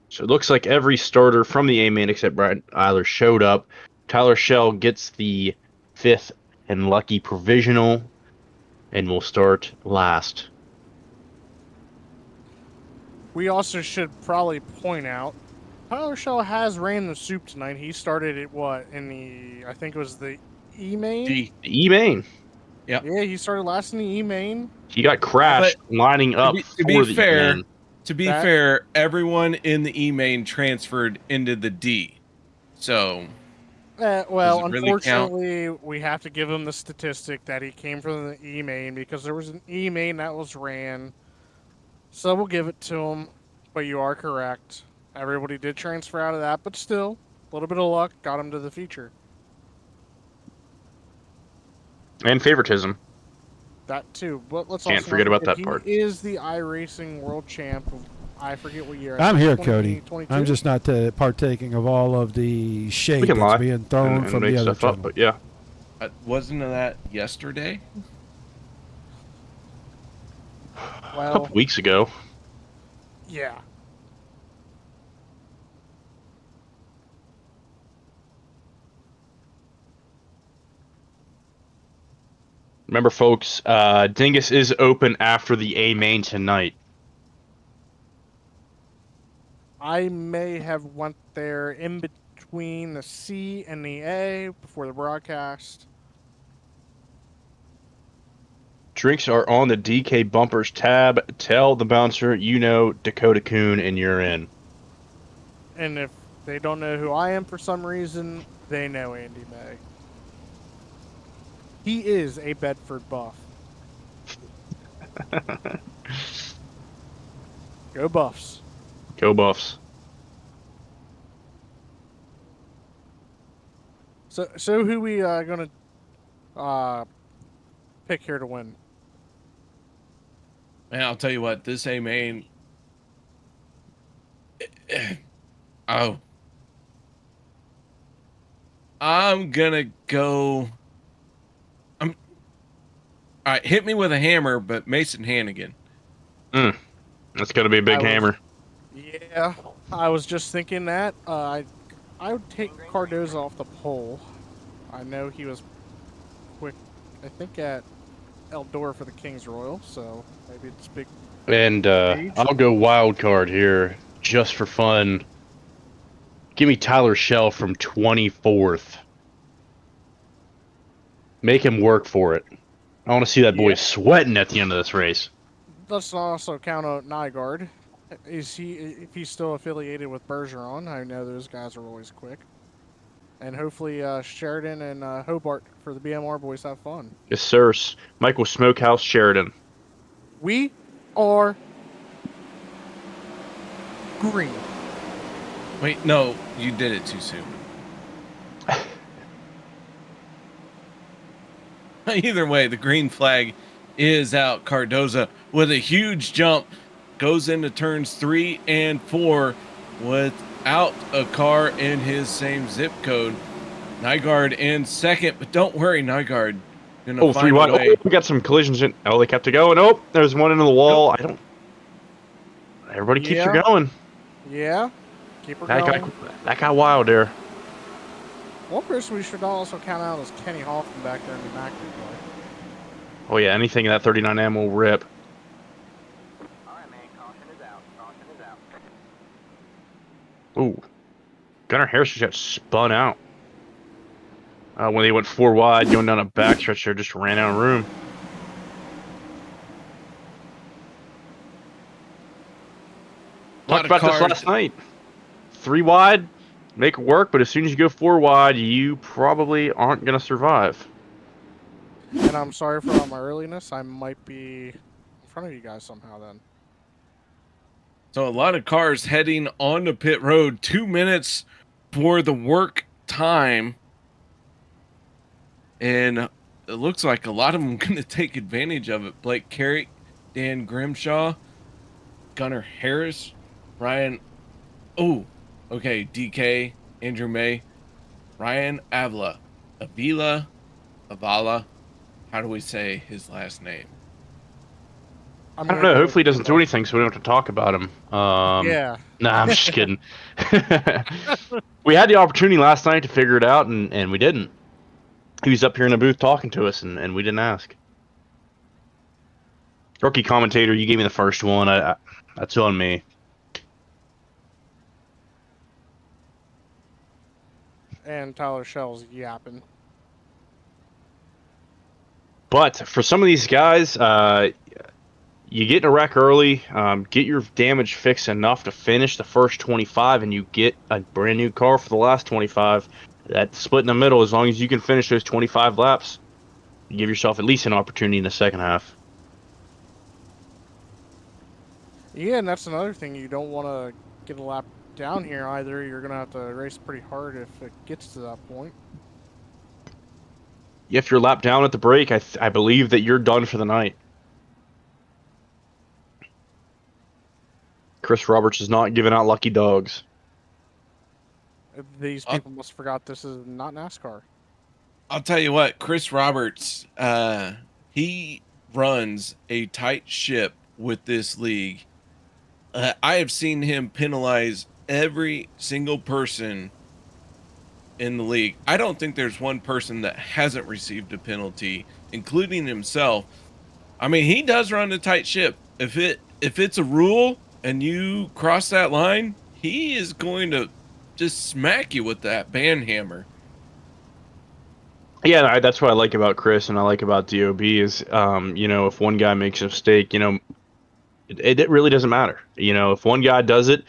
So it looks like every starter from the A-main except Brad Eiler showed up. Tyler Schell gets the 5th and lucky provisional and will start last. We also should probably point out, Tyler Schell has ran the soup tonight. He started at I think it was the E-main? D. The E-main. Yeah, he started last in the E-main. He got crashed lining up to be for the fair, E-main. To be fair, everyone in the E-main transferred into the D. So, Well, Does it really count? unfortunately, we have to give him the statistic that he came from the E main because there was an E main that was ran. So we'll give it to him. But you are correct. Everybody did transfer out of that, but still, a little bit of luck got him to the feature. And favoritism. That too. But let's Can't also forget not about that he part. is the iRacing world champ. I forget what year. I'm here, Cody. 2022? I'm just not partaking of all of the shade We can that's lie being thrown and from make the other stuff channel. up, but yeah. Wasn't that yesterday? A Well, couple weeks ago. yeah. Remember, folks, Dingus is open after the A main tonight. I may have went there in between the C and the A before the broadcast. Drinks are on the DK Bumpers tab. Tell the bouncer you know Dakota Coon and you're in. And if they don't know who I am for some reason, they know Andy May. He is a Bedford buff. Go Buffs. Go Buffs. So who we gonna pick here to win? Man, I'll tell you what, this A main. Oh. I'm gonna go. All right, hit me with a hammer, but Mason Hannigan. That's gonna be a big hammer. Yeah, I was just thinking that. I would take Cardoza off the pole. I know he was quick, I think, at Eldora for the King's Royal, so maybe it's big. And I'll go wild card here just for fun. Give me Tyler Shell from 24th. Make him work for it. I want to see that boy sweating at the end of this race. Let's also count out Nygaard. If he's still affiliated with Bergeron? I know those guys are always quick. And hopefully Sheridan and Hobart for the BMR boys have fun. Yes, sir. Michael Smokehouse Sheridan. We are green. Wait, no, you did it too soon. Either way, the green flag is out. Cardoza with a huge jump goes into turns 3 and 4 without a car in his same zip code. Nygaard in second, but don't worry, Nygaard gonna find 3 wide. a way. We got some collisions in. Oh, they kept it going. Oh, there's one into the wall. I don't. Everybody keeps her going. Yeah, keep her going. That got wild there. One person we should also count out is Kenny Hoffman back there in the back. Oh yeah, anything in that 39 ammo will rip. Alright, man, caution is out. Caution is out. Ooh, Gunnar Harris just got spun out. When they went 4 wide, going down a backstretch there, just ran out of room. Talked about this last night. 3 wide, make it work, but as soon as you go 4 wide, you probably aren't going to survive. And I'm sorry for all my earliness. I might be in front of you guys somehow then. So a lot of cars heading onto pit road. 2 minutes for the work time. And it looks like a lot of them going to take advantage of it. Blake Carey, Dan Grimshaw, Gunnar Harris, Ryan. Oh, okay. DK, Andrew May, Ryan Avila, Avala. How do we say his last name? I don't know. Hopefully he doesn't do anything so we don't have to talk about him. Yeah. Nah, I'm just kidding. We had the opportunity last night to figure it out, and we didn't. He was up here in the booth talking to us, and we didn't ask. Rookie commentator, you gave me the first one. That's on me. And Tyler Shell's yapping. But for some of these guys, you get in a wreck early, get your damage fixed enough to finish the first 25, and you get a brand new car for the last 25. that split in the middle, as long as you can finish those 25 laps, you give yourself at least an opportunity in the second half. Yeah, and that's another thing. You don't want to get a lap down here either. You're going to have to race pretty hard if it gets to that point. If you're lapped down at the break, I believe that you're done for the night. Chris Roberts is not giving out lucky dogs. These people must have forgot this is not NASCAR. I'll tell you what, Chris Roberts, he runs a tight ship with this league. I have seen him penalize every single person in the league. I don't think there's one person that hasn't received a penalty, including himself. I mean, he does run a tight ship. If it's a rule and you cross that line, he is going to just smack you with that band hammer. Yeah, that's what I like about Chris and I like about DOB is, if one guy makes a mistake, it really doesn't matter. If one guy does it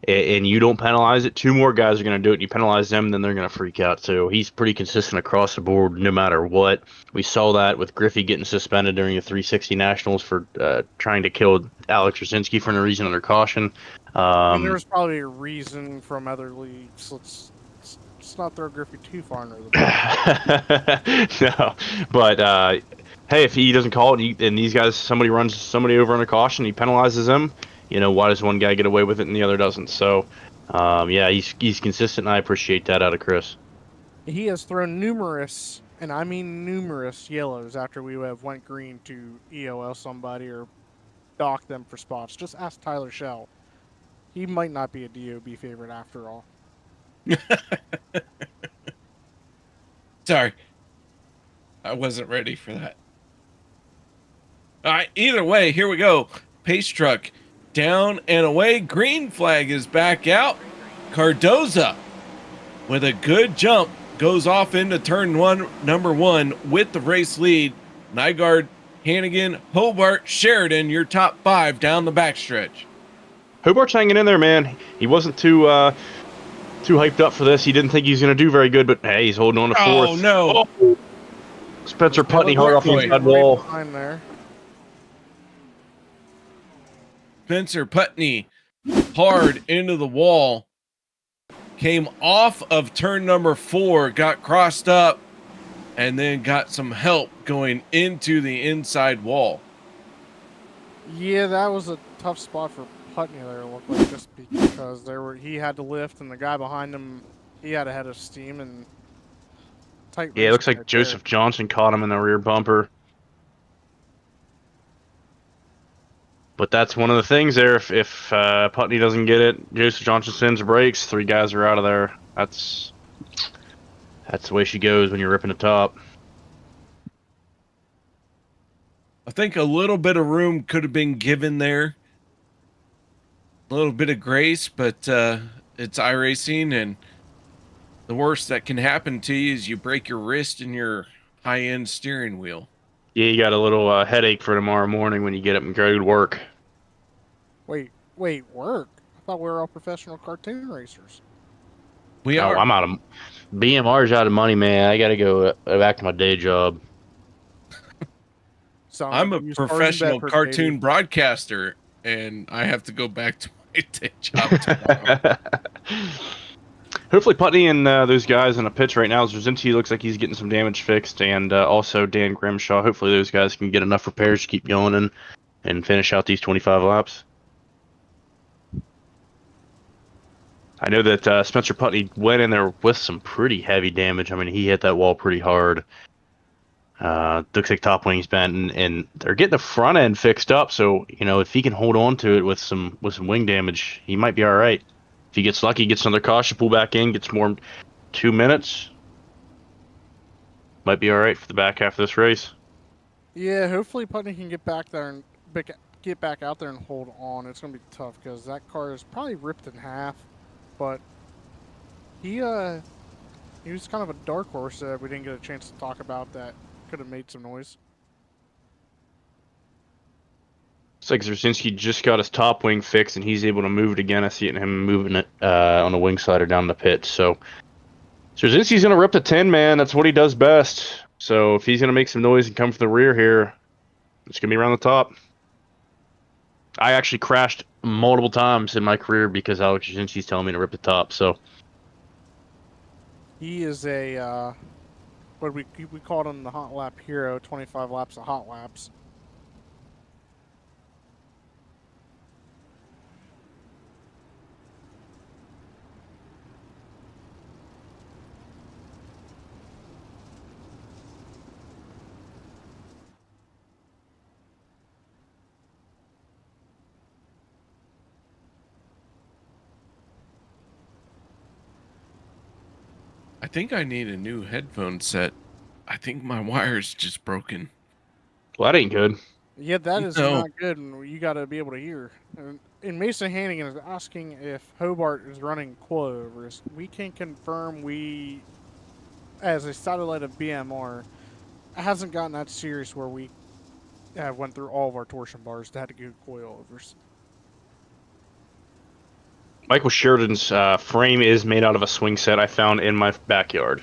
and you don't penalize it, two more guys are going to do it and you penalize them, then they're going to freak out. So he's pretty consistent across the board no matter what. We saw that with Griffey getting suspended during the 360 Nationals for trying to kill Alex Rosinski for no reason under caution. There was probably a reason from other leagues. Let's not throw Griffey too far under the bus. No, but hey, if he doesn't call it and these guys, somebody runs somebody over under caution, he penalizes them. Why does one guy get away with it and the other doesn't? So, yeah, he's consistent, and I appreciate that out of Chris. He has thrown numerous, and I mean numerous, yellows after we have went green to EOL somebody or dock them for spots. Just ask Tyler Shell. He might not be a DOB favorite after all. Sorry. I wasn't ready for that. All right, either way, here we go. Pace truck down and away. Green flag is back out. Cardoza with a good jump goes off into turn number one with the race lead. Nygaard, Hannigan, Hobart, Sheridan, your top five down the backstretch. Hobart's hanging in there, man. He wasn't too hyped up for this. He didn't think he was going to do very good, but hey, he's holding on to fourth. Oh, no. Oh. Spencer Putney hard off the inside wall. Behind there. Spencer Putney hard into the wall. Came off of turn number 4, got crossed up, and then got some help going into the inside wall. Yeah, that was a tough spot for Putney there, it looked like, just because he had to lift, and the guy behind him, he had a head of steam and tight. Yeah, it looks like Joseph Johnson caught him in the rear bumper. But that's one of the things there. If Putney doesn't get it, Joseph Johnson sends brakes. 3 guys are out of there. That's the way she goes when you're ripping the top. I think a little bit of room could have been given there. A little bit of grace, but it's iRacing, and the worst that can happen to you is you break your wrist and your high-end steering wheel. Yeah, you got a little headache for tomorrow morning when you get up and go to work. Wait, work? I thought we were all professional cartoon racers. We are. I'm out of BMR's out of money, man. I got to go back to my day job. I'm a professional cartoon broadcaster, and I have to go back to my day job tomorrow. Hopefully Putney and those guys in the pitch right now, Zazinski looks like he's getting some damage fixed, and also Dan Grimshaw. Hopefully those guys can get enough repairs to keep going and finish out these 25 laps. I know that Spencer Putney went in there with some pretty heavy damage. I mean, he hit that wall pretty hard. Looks like top wing's bent, and they're getting the front end fixed up. So if he can hold on to it with some wing damage, he might be all right. If he gets lucky, gets another caution, pull back in, gets more 2 minutes, might be all right for the back half of this race. Yeah, hopefully Putney can get back there and get back out there and hold on. It's gonna be tough because that car is probably ripped in half, but he was kind of a dark horse that we didn't get a chance to talk about that could have made some noise. It's like Zazinski just got his top wing fixed, and he's able to move it again. I see him moving it on the wing slider down the pit. So Straczynski's going to rip the 10, man. That's what he does best. So if he's going to make some noise and come for the rear here, it's going to be around the top. I actually crashed multiple times in my career because Alex Straczynski's telling me to rip the top. So He is a, what we called him the hot lap hero, 25 laps of hot laps. I think I need a new headphone set. I think my wire's just broken. well, that ain't good. Yeah, that is No. not good, and you got to be able to hear. And Mason Hannigan is asking if Hobart is running coilovers. We can confirm we, as a satellite of BMR, hasn't gotten that serious where we went through all of our torsion bars to have to go coilovers. Michael Sheridan's frame is made out of a swing set I found in my backyard.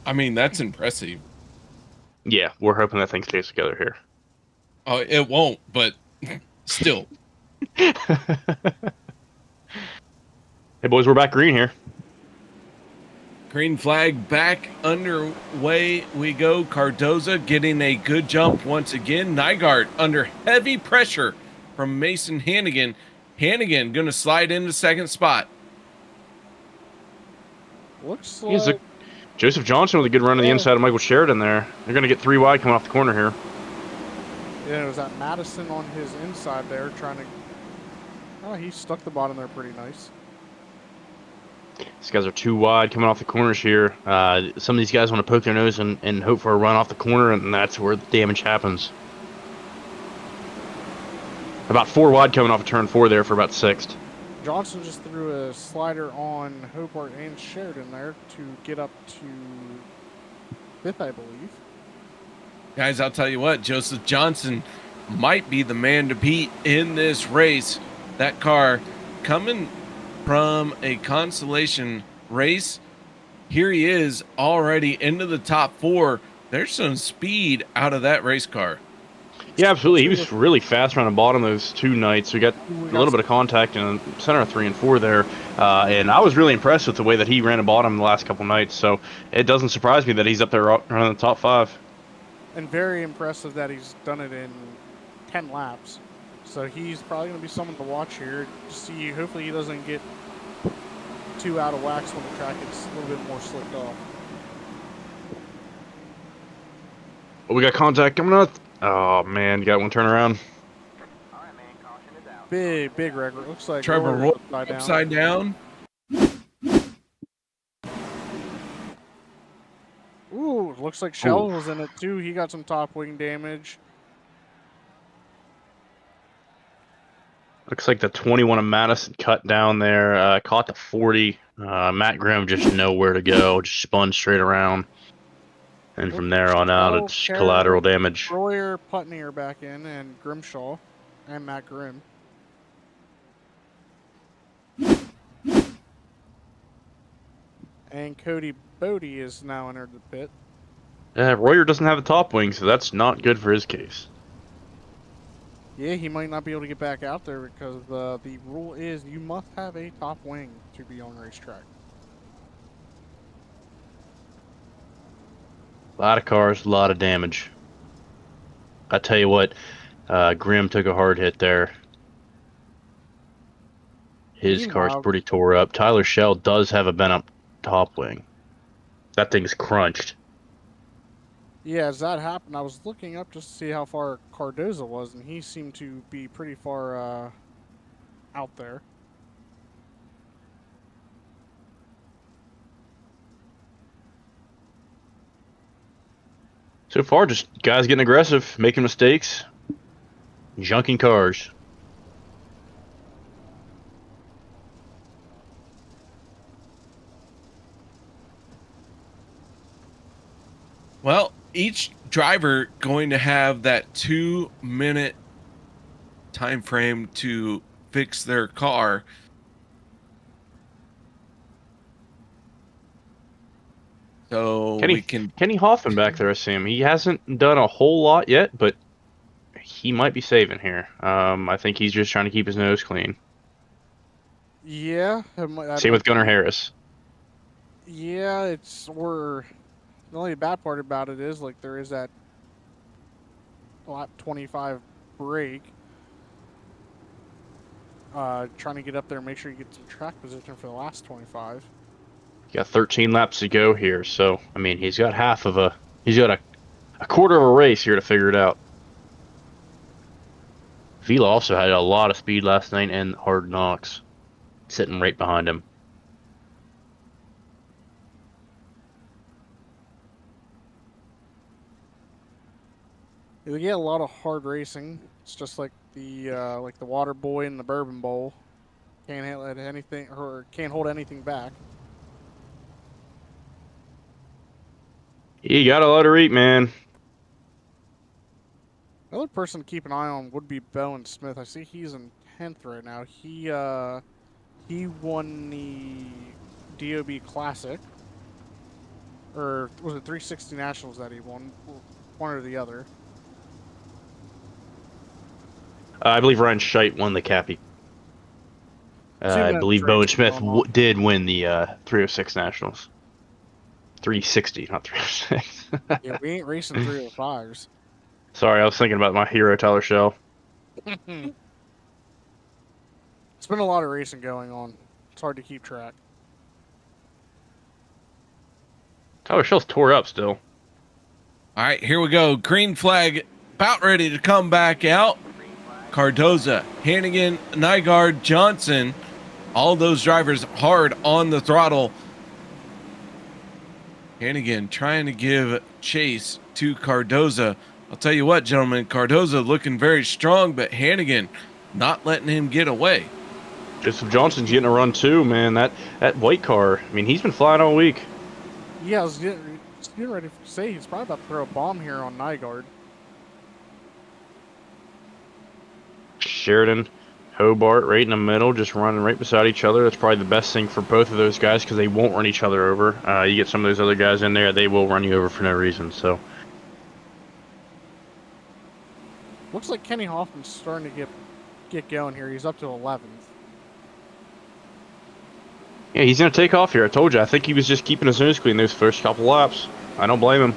I mean, that's impressive. Yeah, we're hoping that thing stays together here. Oh, it won't, but still. Hey, boys, we're back green here. Green flag back underway we go. Cardoza getting a good jump once again. Nygaard under heavy pressure from Mason Hannigan. Hannigan going to slide into second spot. Looks He's like Joseph Johnson with a good run on the inside of Michael Sheridan there. They're going to get 3 wide coming off the corner here. yeah, it was that Madison on his inside there trying to. Oh, he stuck the bottom there pretty nice. These guys are 2 wide coming off the corners here. Some of these guys want to poke their nose and hope for a run off the corner, and that's where the damage happens. About 4 wide coming off of turn 4 there for about 6th. Johnson just threw a slider on Hobart and Sheridan there to get up to 5th, I believe. Guys, I'll tell you what, Joseph Johnson might be the man to beat in this race. That car coming from a consolation race. Here he is already into the top 4. There's some speed out of that race car. Yeah, absolutely. He was really fast around the bottom those 2 nights. We got a little bit of contact in the center of 3 and 4 there. And I was really impressed with the way that he ran the bottom the last couple nights. So it doesn't surprise me that he's up there running the top 5. And very impressive that he's done it in 10 laps. So he's probably going to be someone to watch here to see. Hopefully he doesn't get too out of wax when the track gets a little bit more slicked off. We got contact coming up. Oh, man. You got one turnaround. All right, man. Caution is out. Big wreck. It looks like Trevor Roy Roy upside down. upside down. Ooh, looks like Shell was in it too. He got some top wing damage. Looks like the 21 of Madison cut down there. Caught the 40. Matt Grimm just nowhere to go. Just spun straight around. And from there on out, it's collateral damage. Royer, Putney are back in, and Grimshaw, and Matt Grimm. And Cody Bodie is now entered the pit. Royer doesn't have a top wing, so that's not good for his case. Yeah, he might not be able to get back out there because the rule is you must have a top wing to be on racetrack. A lot of cars, a lot of damage. I tell you what, Grimm took a hard hit there. His car's pretty tore up. Tyler Shell does have a bent up top wing. That thing's crunched. Yeah, as that happened, I was looking up just to see how far Cardoza was, and he seemed to be pretty far out there. So far, just guys getting aggressive, making mistakes, junking cars. Well, each driver going to have that 2-minute time frame to fix their car. So we can. Kenny Hoffman back there, I see him. He hasn't done a whole lot yet, but he might be saving here. I think he's just trying to keep his nose clean. Yeah. Same with Gunnar Harris. Yeah, the only bad part about it is like there is that lap 25 break. Trying to get up there and make sure you get some track position for the last 25. Got 13 laps to go here, so I mean he's got a quarter of a race here to figure it out. Vila also had a lot of speed last night and Hard Knocks sitting right behind him. We get a lot of hard racing. It's just like the Water Boy and the Bourbon Bowl. Can't let anything or can't hold anything back. You gotta let her eat, man. Another person to keep an eye on would be Bowen Smith. I see he's in 10th right now. He won the DOB Classic, or was it 360 Nationals that he won? One or the other. I believe Ryan Scheidt won the Cappy. I believe Bowen Smith did win the 306 Nationals. 360, not 306. Yeah, we ain't racing 305s. Sorry, I was thinking about my hero, Tyler Shell. It's been a lot of racing going on. It's hard to keep track. Tyler Shell's tore up still. All right, here we go. Green flag about ready to come back out. Cardoza, Hannigan, Nygaard, Johnson, all those drivers hard on the throttle. Hannigan trying to give chase to Cardoza. I'll tell you what, gentlemen, Cardoza looking very strong, but Hannigan not letting him get away. Joseph Johnson's getting a run too, man. That white car, I mean, he's been flying all week. Yeah, I was getting ready to say he's probably about to throw a bomb here on Nygaard. Sheridan, Hobart right in the middle, just running right beside each other. That's probably the best thing for both of those guys because they won't run each other over. You get some of those other guys in there, they will run you over for no reason. So Looks like Kenny Hoffman's starting to get going here. He's up to 11th. yeah, he's going to take off here. I told you. I think he was just keeping his nose clean those first couple laps. I don't blame him.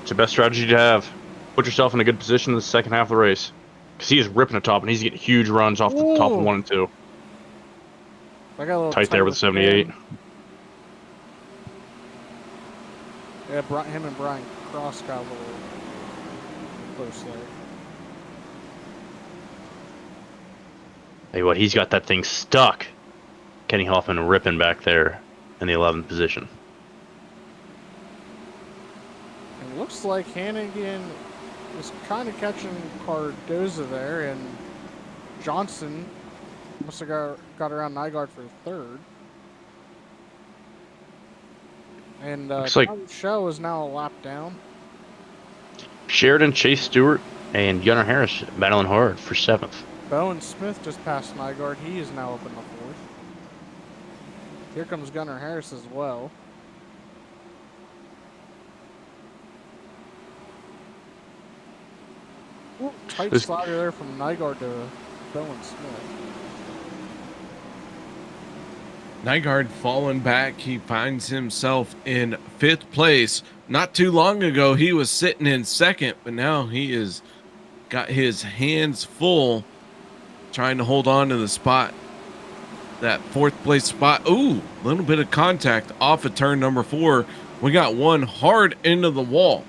It's the best strategy to have. Put yourself in a good position in the second half of the race. Because he is ripping the top, and he's getting huge runs off the top of 1 and 2. I got a little tight there with 78. Yeah, him and Brian Cross got a little close there. Hey, what? He's got that thing stuck. Kenny Hoffman ripping back there in the 11th position. It looks like Hannigan is kind of catching Cardoza there, and Johnson must have got around Nygaard for third. And looks like Show is now a lap down. Sheridan, Chase Stewart, and Gunnar Harris battling hard for 7th. Bowen Smith just passed Nygaard. He is now up in the 4th. Here comes Gunnar Harris as well. Ooh, tight slider there from Nygaard to Bowen Smith. Nygaard falling back. He finds himself in 5th place. Not too long ago, he was sitting in 2nd, but now he is got his hands full trying to hold on to the spot. That 4th place spot. Ooh, a little bit of contact off of turn number 4. We got one hard into the wall.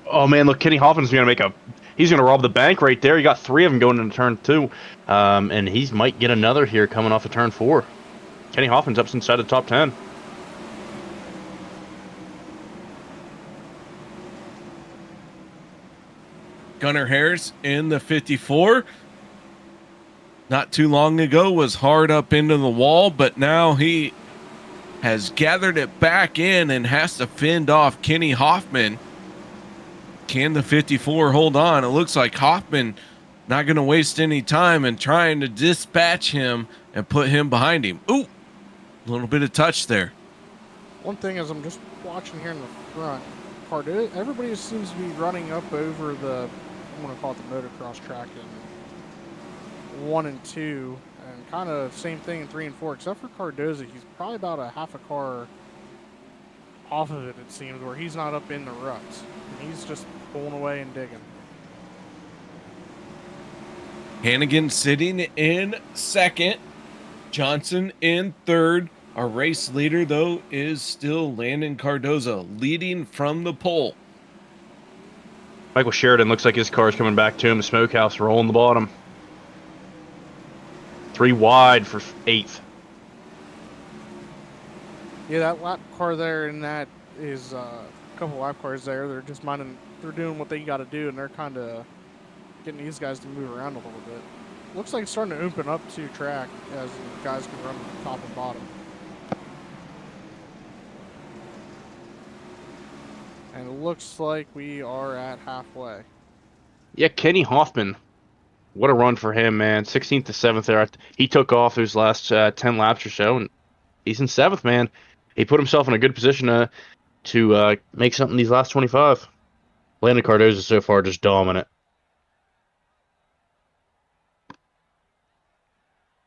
Oh man, look, Kenny Hoffman's he's gonna rob the bank right there. You got 3 of them going into turn 2. And he might get another here coming off of turn 4. Kenny Hoffman's up inside the top 10. Gunnar Harris in the 54. Not too long ago was hard up into the wall, but now he has gathered it back in and has to fend off Kenny Hoffman. Can the 54 hold on? It looks like Hoffman not going to waste any time and trying to dispatch him and put him behind him. Ooh, a little bit of touch there. One thing is I'm just watching here in the front, everybody seems to be running up over the, I want to call it the motocross track in 1 and 2, and kind of same thing in 3 and 4, except for Cardoza. He's probably about a half a car off of it seems, where he's not up in the ruts. And he's just pulling away and digging. Hannigan sitting in second, Johnson in third. Our race leader, though, is still Landon Cardoza, leading from the pole. Michael Sheridan looks like his car's coming back to him. The smokehouse rolling the bottom. 3 wide for 8th. Yeah, that lap car there, and that is a couple lap cars there. They're just they're doing what they got to do, and they're kind of getting these guys to move around a little bit. Looks like it's starting to open up to track as the guys can run top and bottom. And it looks like we are at halfway. Yeah, Kenny Hoffman. What a run for him, man. 16th to 7th there. He took off those last 10 laps or so, and he's in 7th, man. He put himself in a good position to make something these last 25. Landon Cardoza so far just dominant.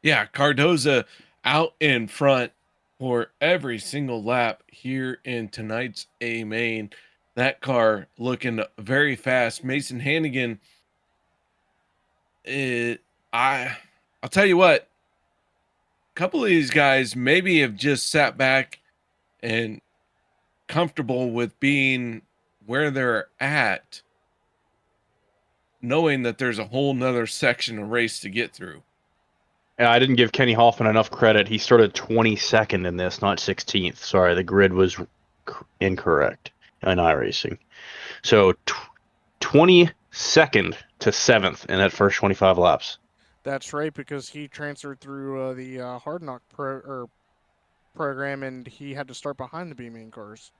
Yeah, Cardoza out in front for every single lap here in tonight's A main. That car looking very fast. Mason Hannigan, I'll tell you what, a couple of these guys maybe have just sat back and comfortable with being where they're at, knowing that there's a whole nother section of race to get through. And I didn't give Kenny Hoffman enough credit. He started 22nd in this, not 16th. Sorry, the grid was incorrect in iRacing. So 22nd to 7th in that first 25 laps. That's right, because he transferred through the Hard Knock program, and he had to start behind the B main cars.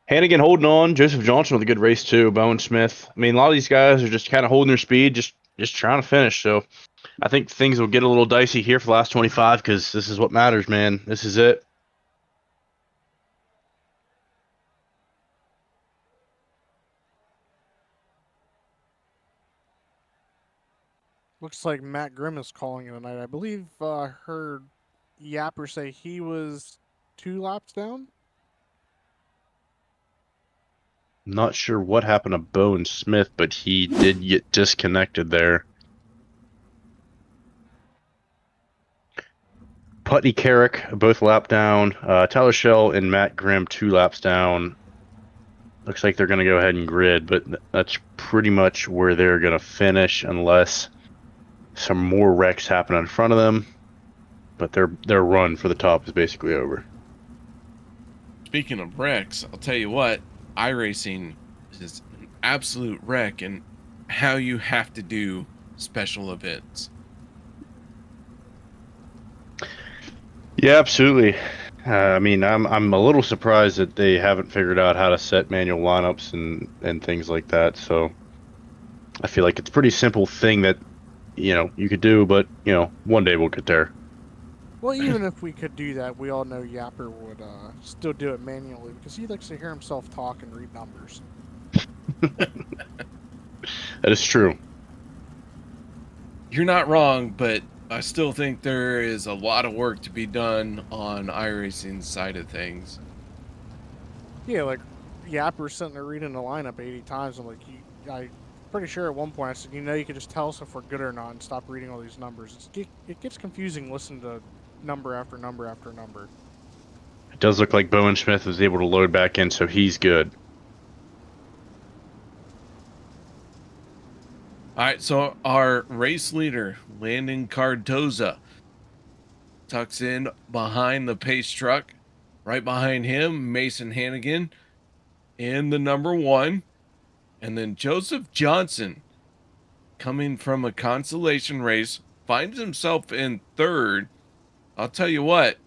Hannigan holding on. Joseph Johnson with a good race too. Bowen Smith. I mean, a lot of these guys are just kind of holding their speed, just trying to finish. So I think things will get a little dicey here for the last 25 because this is what matters, man. This is it. Looks like Matt Grimm is calling it tonight. I believe I heard Yapper say he was 2 laps down. Not sure what happened to Bowen Smith, but he did get disconnected there. Putney Carrick, both lap down. Tyler Shell and Matt Grimm, 2 laps down. Looks like they're going to go ahead and grid, but that's pretty much where they're going to finish unless some more wrecks happen in front of them. But their run for the top is basically over. Speaking of wrecks, I'll tell you what, iRacing is an absolute wreck in how you have to do special events. Yeah, absolutely. I mean, I'm a little surprised that they haven't figured out how to set manual lineups and things like that. So I feel like it's a pretty simple thing that, you could do, but, one day we'll get there. Well, even if we could do that, we all know Yapper would still do it manually because he likes to hear himself talk and read numbers. That is true. You're not wrong, but I still think there is a lot of work to be done on iRacing's side of things. Yeah, like Yapper's sitting there reading the lineup 80 times. I'm like, I'm pretty sure at one point I said, you could just tell us if we're good or not and stop reading all these numbers. It gets confusing listening to number after number after number. It does look like Bowen Smith was able to load back in, so he's good. All right, so our race leader, Landon Cardoza, tucks in behind the pace truck. Right behind him, Mason Hannigan in the number 1. And then Joseph Johnson, coming from a consolation race, finds himself in 3rd. I'll tell you what,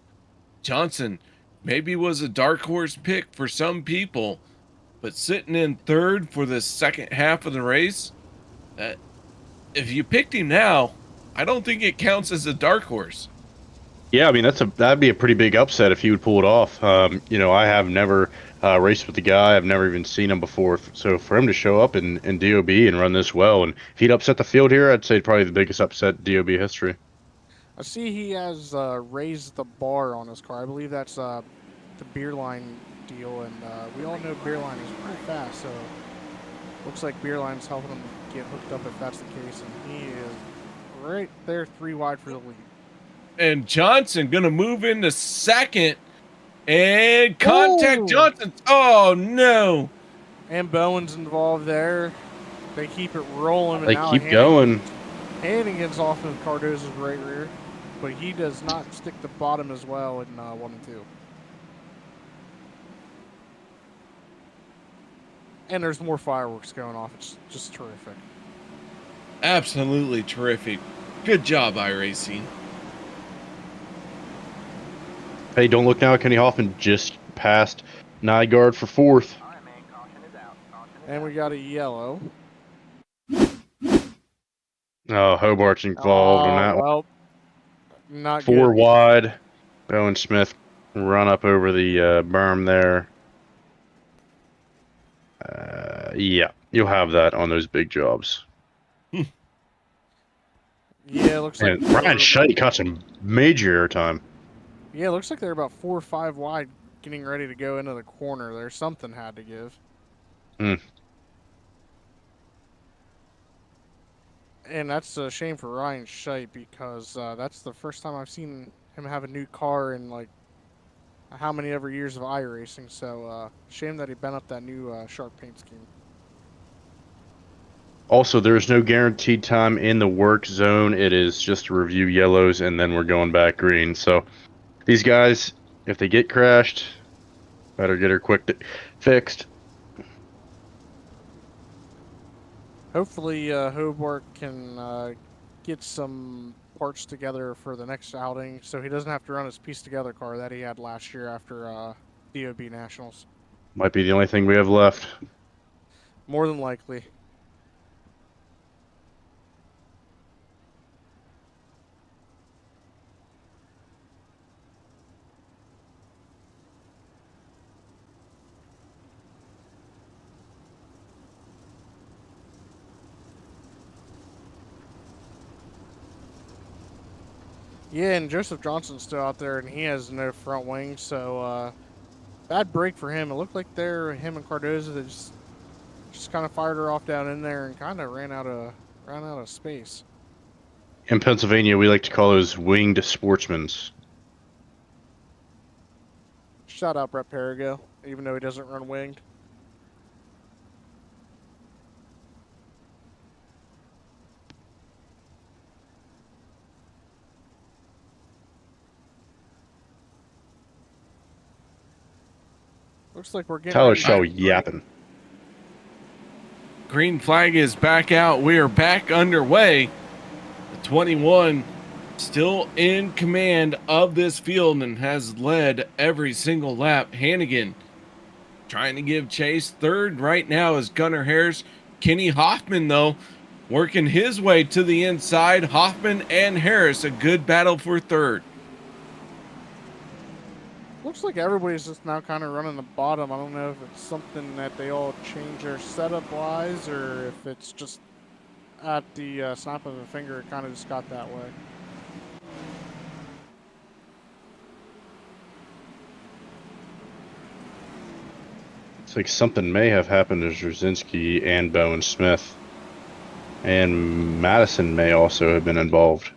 Johnson maybe was a dark horse pick for some people, but sitting in 3rd for the second half of the race, if you picked him now, I don't think it counts as a dark horse. Yeah, I mean that'd be a pretty big upset if he would pull it off. I have never raced with the guy. I've never even seen him before. So for him to show up in DOB and run this well, and if he'd upset the field here, I'd say probably the biggest upset in DOB history. I see he has raised the bar on his car. I believe that's the beer line deal, and we all know beer line is pretty fast, so looks like beer line's helping him get hooked up if that's the case, and he is right there 3 wide for the lead. And Johnson gonna move into second and contact Ooh. Johnson. Oh no. And Bowen's involved there. They keep it rolling. And They now keep going. Hannigan's off of Cardozo's right rear, but he does not stick the bottom as well in 1 and 2. And there's more fireworks going off. It's just terrific. Absolutely terrific. Good job, iRacing. Hey, don't look now. Kenny Hoffman just passed Nygaard for 4th. All right, man. Caution is out. Caution is And out. we got a yellow. Oh, Hobart's involved on that one. Well, not 4 good. wide. Bowen Smith run up over the berm there. Yeah, you'll have that on those big jobs. Yeah, it looks like And Ryan Shite caught some major airtime. Yeah, it looks like they're about 4 or 5 wide, getting ready to go into the corner there. Something had to give. Hmm. And that's a shame for Ryan Shite because that's the first time I've seen him have a new car in like how many ever years of iRacing. So shame that he bent up that new sharp paint scheme. Also, there's no guaranteed time in the work zone. It is just to review yellows, and then we're going back green. So these guys, if they get crashed, better get her quick fixed. Hopefully, Hobart can get some parts together for the next outing so he doesn't have to run his piece together car that he had last year after DOB Nationals. Might be the only thing we have left. More than likely. Yeah, and Joseph Johnson's still out there, and he has no front wing, so bad break for him. It looked like him and Cardozo they just kind of fired her off down in there and kind of ran out of space. In Pennsylvania, we like to call those winged sportsmen. Shout out Brett Perigo, even though he doesn't run winged. Looks like we're getting Tyler ready to Shaw break. yapping. Green flag is back out. We are back underway. The 21 still in command of this field and has led every single lap. Hannigan trying to give chase. Third right now is Gunnar Harris. Kenny Hoffman, though, working his way to the inside. Hoffman and Harris, a good battle for third. Looks like everybody's just now kind of running the bottom. I don't know if it's something that they all change their setup wise or if it's just at the snap of a finger, it kind of just got that way. It's like something may have happened to Drzinski and Bowen Smith. And Madison may also have been involved.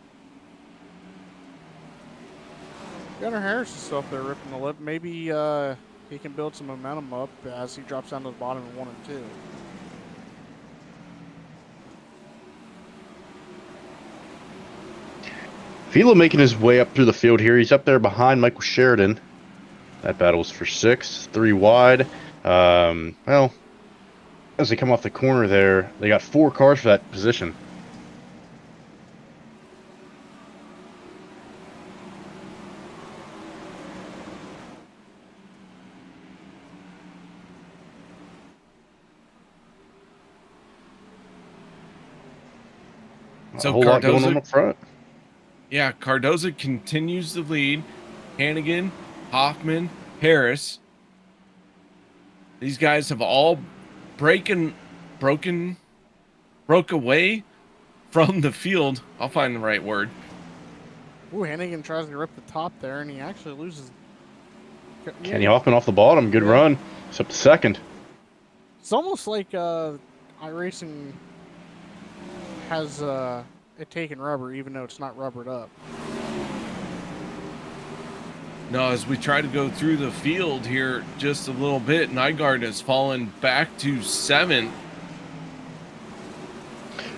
Gunnar Harris is still up there ripping the lip. Maybe he can build some momentum up as he drops down to the bottom in 1 and 2. Filo making his way up through the field here. He's up there behind Michael Sheridan. That battle's for 6th, 3 wide. Well, as they come off the corner there, they got 4 cars for that position. So a whole lot going Cardozo- on up front. Yeah, Cardoza continues to lead. Hannigan, Hoffman, Harris. These guys have all broke away from the field. I'll find the right word. Ooh, Hannigan tries to rip the top there, and he actually loses. Kenny Hoffman off the bottom. Good Yeah. run. It's up to second. It's almost like iRacing has it taken rubber, even though it's not rubbered up. No, as we try to go through the field here just a little bit, Nygaard has fallen back to 7th.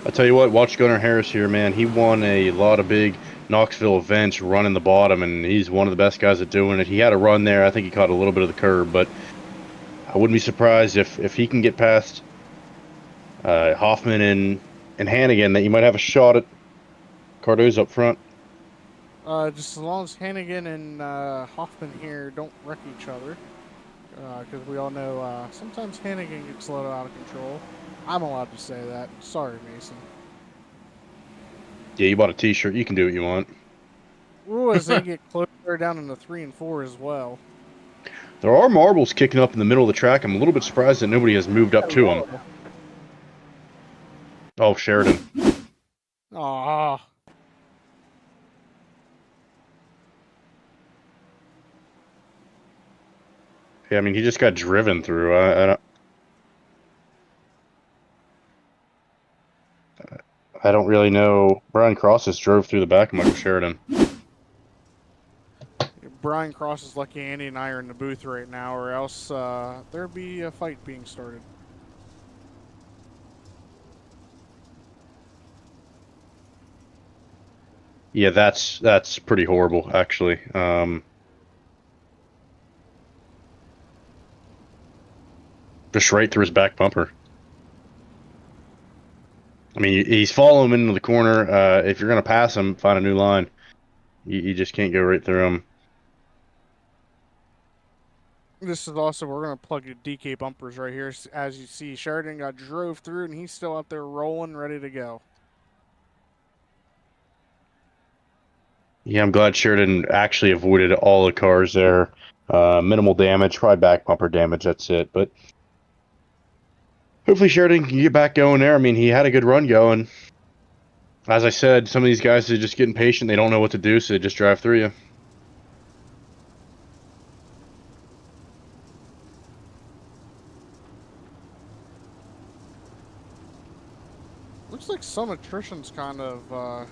I tell you what, watch Gunnar Harris here, man. He won a lot of big Knoxville events running the bottom, and he's one of the best guys at doing it. He had a run there. I think he caught a little bit of the curb, but I wouldn't be surprised if he can get past Hoffman and Hannigan, that you might have a shot at Cardoza up front. Just as long as Hannigan and Hoffman here don't wreck each other, because we all know sometimes Hannigan gets a little out of control. I'm allowed to say that. Sorry, Mason. Yeah, you bought a T-shirt. You can do what you want. Ooh, as they get closer down into 3 and 4 as well. There are marbles kicking up in the middle of the track. I'm a little bit surprised that nobody has moved up to them. Oh, Sheridan. Aww. Yeah, I mean, he just got driven through. I don't really know. Brian Cross just drove through the back of Michael Sheridan. Brian Cross is lucky Andy and I are in the booth right now, or else there'd be a fight being started. Yeah, that's pretty horrible, actually. Just right through his back bumper. I mean, he's following him into the corner. If you're going to pass him, find a new line. You just can't go right through him. This is also, we're going to plug your DK bumpers right here. As you see, Sheridan got drove through, and he's still out there rolling, ready to go. Yeah, I'm glad Sheridan actually avoided all the cars there. Minimal damage, probably back bumper damage, that's it. But hopefully Sheridan can get back going there. I mean, he had a good run going. As I said, some of these guys are just getting patient. They don't know what to do, so they just drive through you. Looks like some attrition's kind of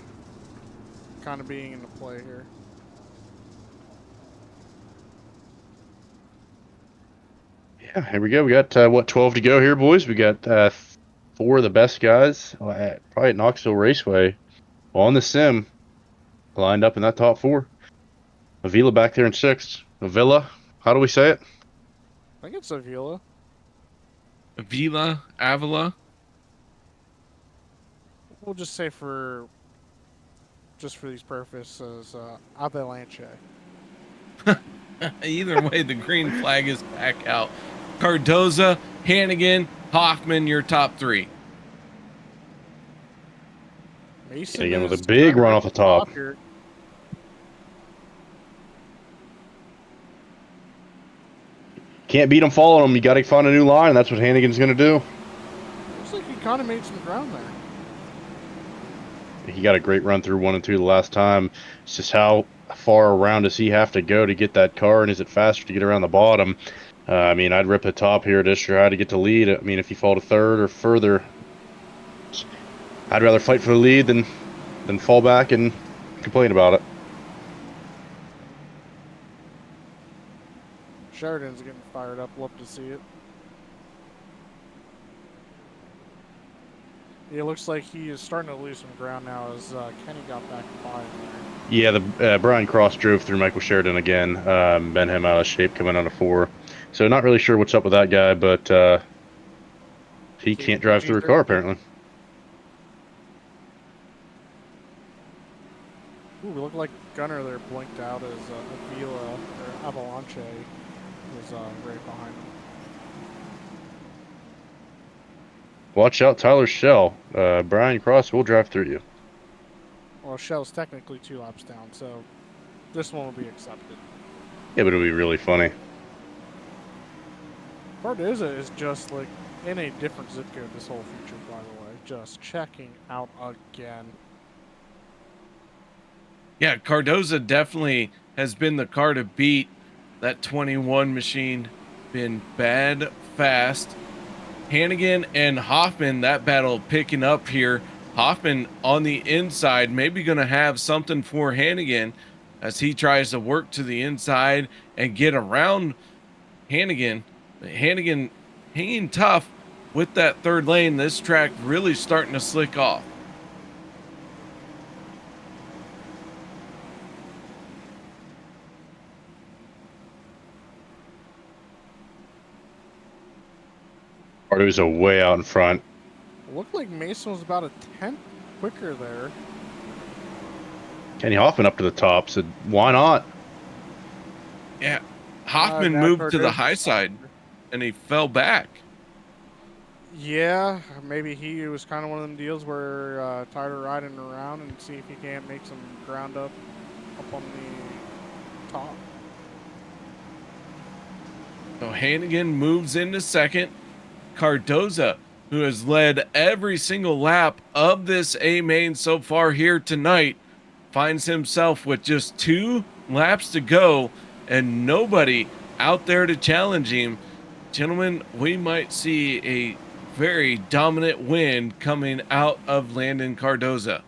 being into play here. Yeah, here we go. We got, 12 to go here, boys? We got 4 of the best guys probably at Knoxville Raceway on the sim lined up in that top 4. Avila back there in 6th. Avila, how do we say it? I think it's Avila. Avila. We'll just say for these purposes, Avalanche. Either way, the green flag is back out. Cardoza, Hannigan, Hoffman, your top 3. Mason Again with is a big trying to run rip off the top. here. Can't beat him following him. You got to find a new line. That's what Hannigan's going to do. Looks like he kind of made some ground there. He got a great run through 1 and 2 the last time. It's just how far around does he have to go to get that car, and is it faster to get around the bottom? I mean, I'd rip the top here just to try to get the lead. I mean, if you fall to 3rd or further, I'd rather fight for the lead than fall back and complain about it. Sheridan's getting fired up. Love to see it. It looks like he is starting to lose some ground now as Kenny got back by him there. Yeah, the Brian Cross drove through Michael Sheridan again, bent him out of shape coming out of 4. So not really sure what's up with that guy, but he can't drive through a car apparently. Ooh, we look like Gunner there blinked out as Avila or Avalanche was right behind him. Watch out, Tyler Shell. Brian Cross will drive through you. Well, Shell's technically 2 laps down, so this one will be accepted. Yeah, but it'll be really funny. Cardoza is just like in a different zip code this whole feature, by the way. Just checking out again. Yeah, Cardoza definitely has been the car to beat. That 21 machine been bad fast. Hannigan and Hoffman, that battle picking up here. Hoffman on the inside, maybe going to have something for Hannigan as he tries to work to the inside and get around Hannigan. Hannigan hanging tough with that third lane. This track really starting to slick off. Cardoza way out in front. It looked like Mason was about a 10th quicker there. Kenny Hoffman up to the top, so why not? Yeah, Hoffman Matt moved to the Cardoza high side and he fell back. Yeah, maybe he was kind of one of them deals where tired of riding around and see if he can't make some ground up on the top. So Hannigan moves into second. Cardoza, who has led every single lap of this A main so far here tonight, finds himself with just 2 laps to go and nobody out there to challenge him. Gentlemen, we might see a very dominant win coming out of Landon Cardoza.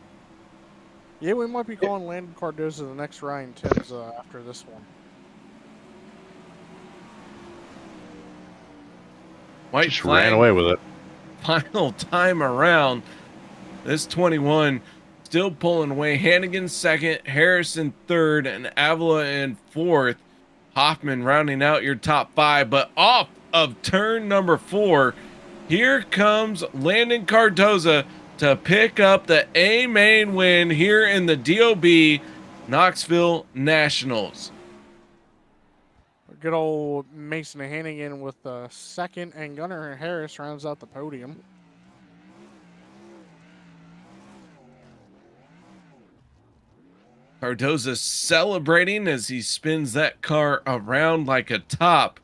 Yeah, we might be calling Landon Cardoza the next Ryan Timms after this one. White Just flag. ran away with it. Final time around. This 21 still pulling away. Hannigan second, Harrison third, and Avila in fourth. Hoffman rounding out your top 5, but off of turn number 4, here comes Landon Cardoza to pick up the A main win here in the DOB Knoxville Nationals. Good old Mason Hannigan with the second, and Gunnar Harris rounds out the podium. Cardoza celebrating as he spins that car around like a top.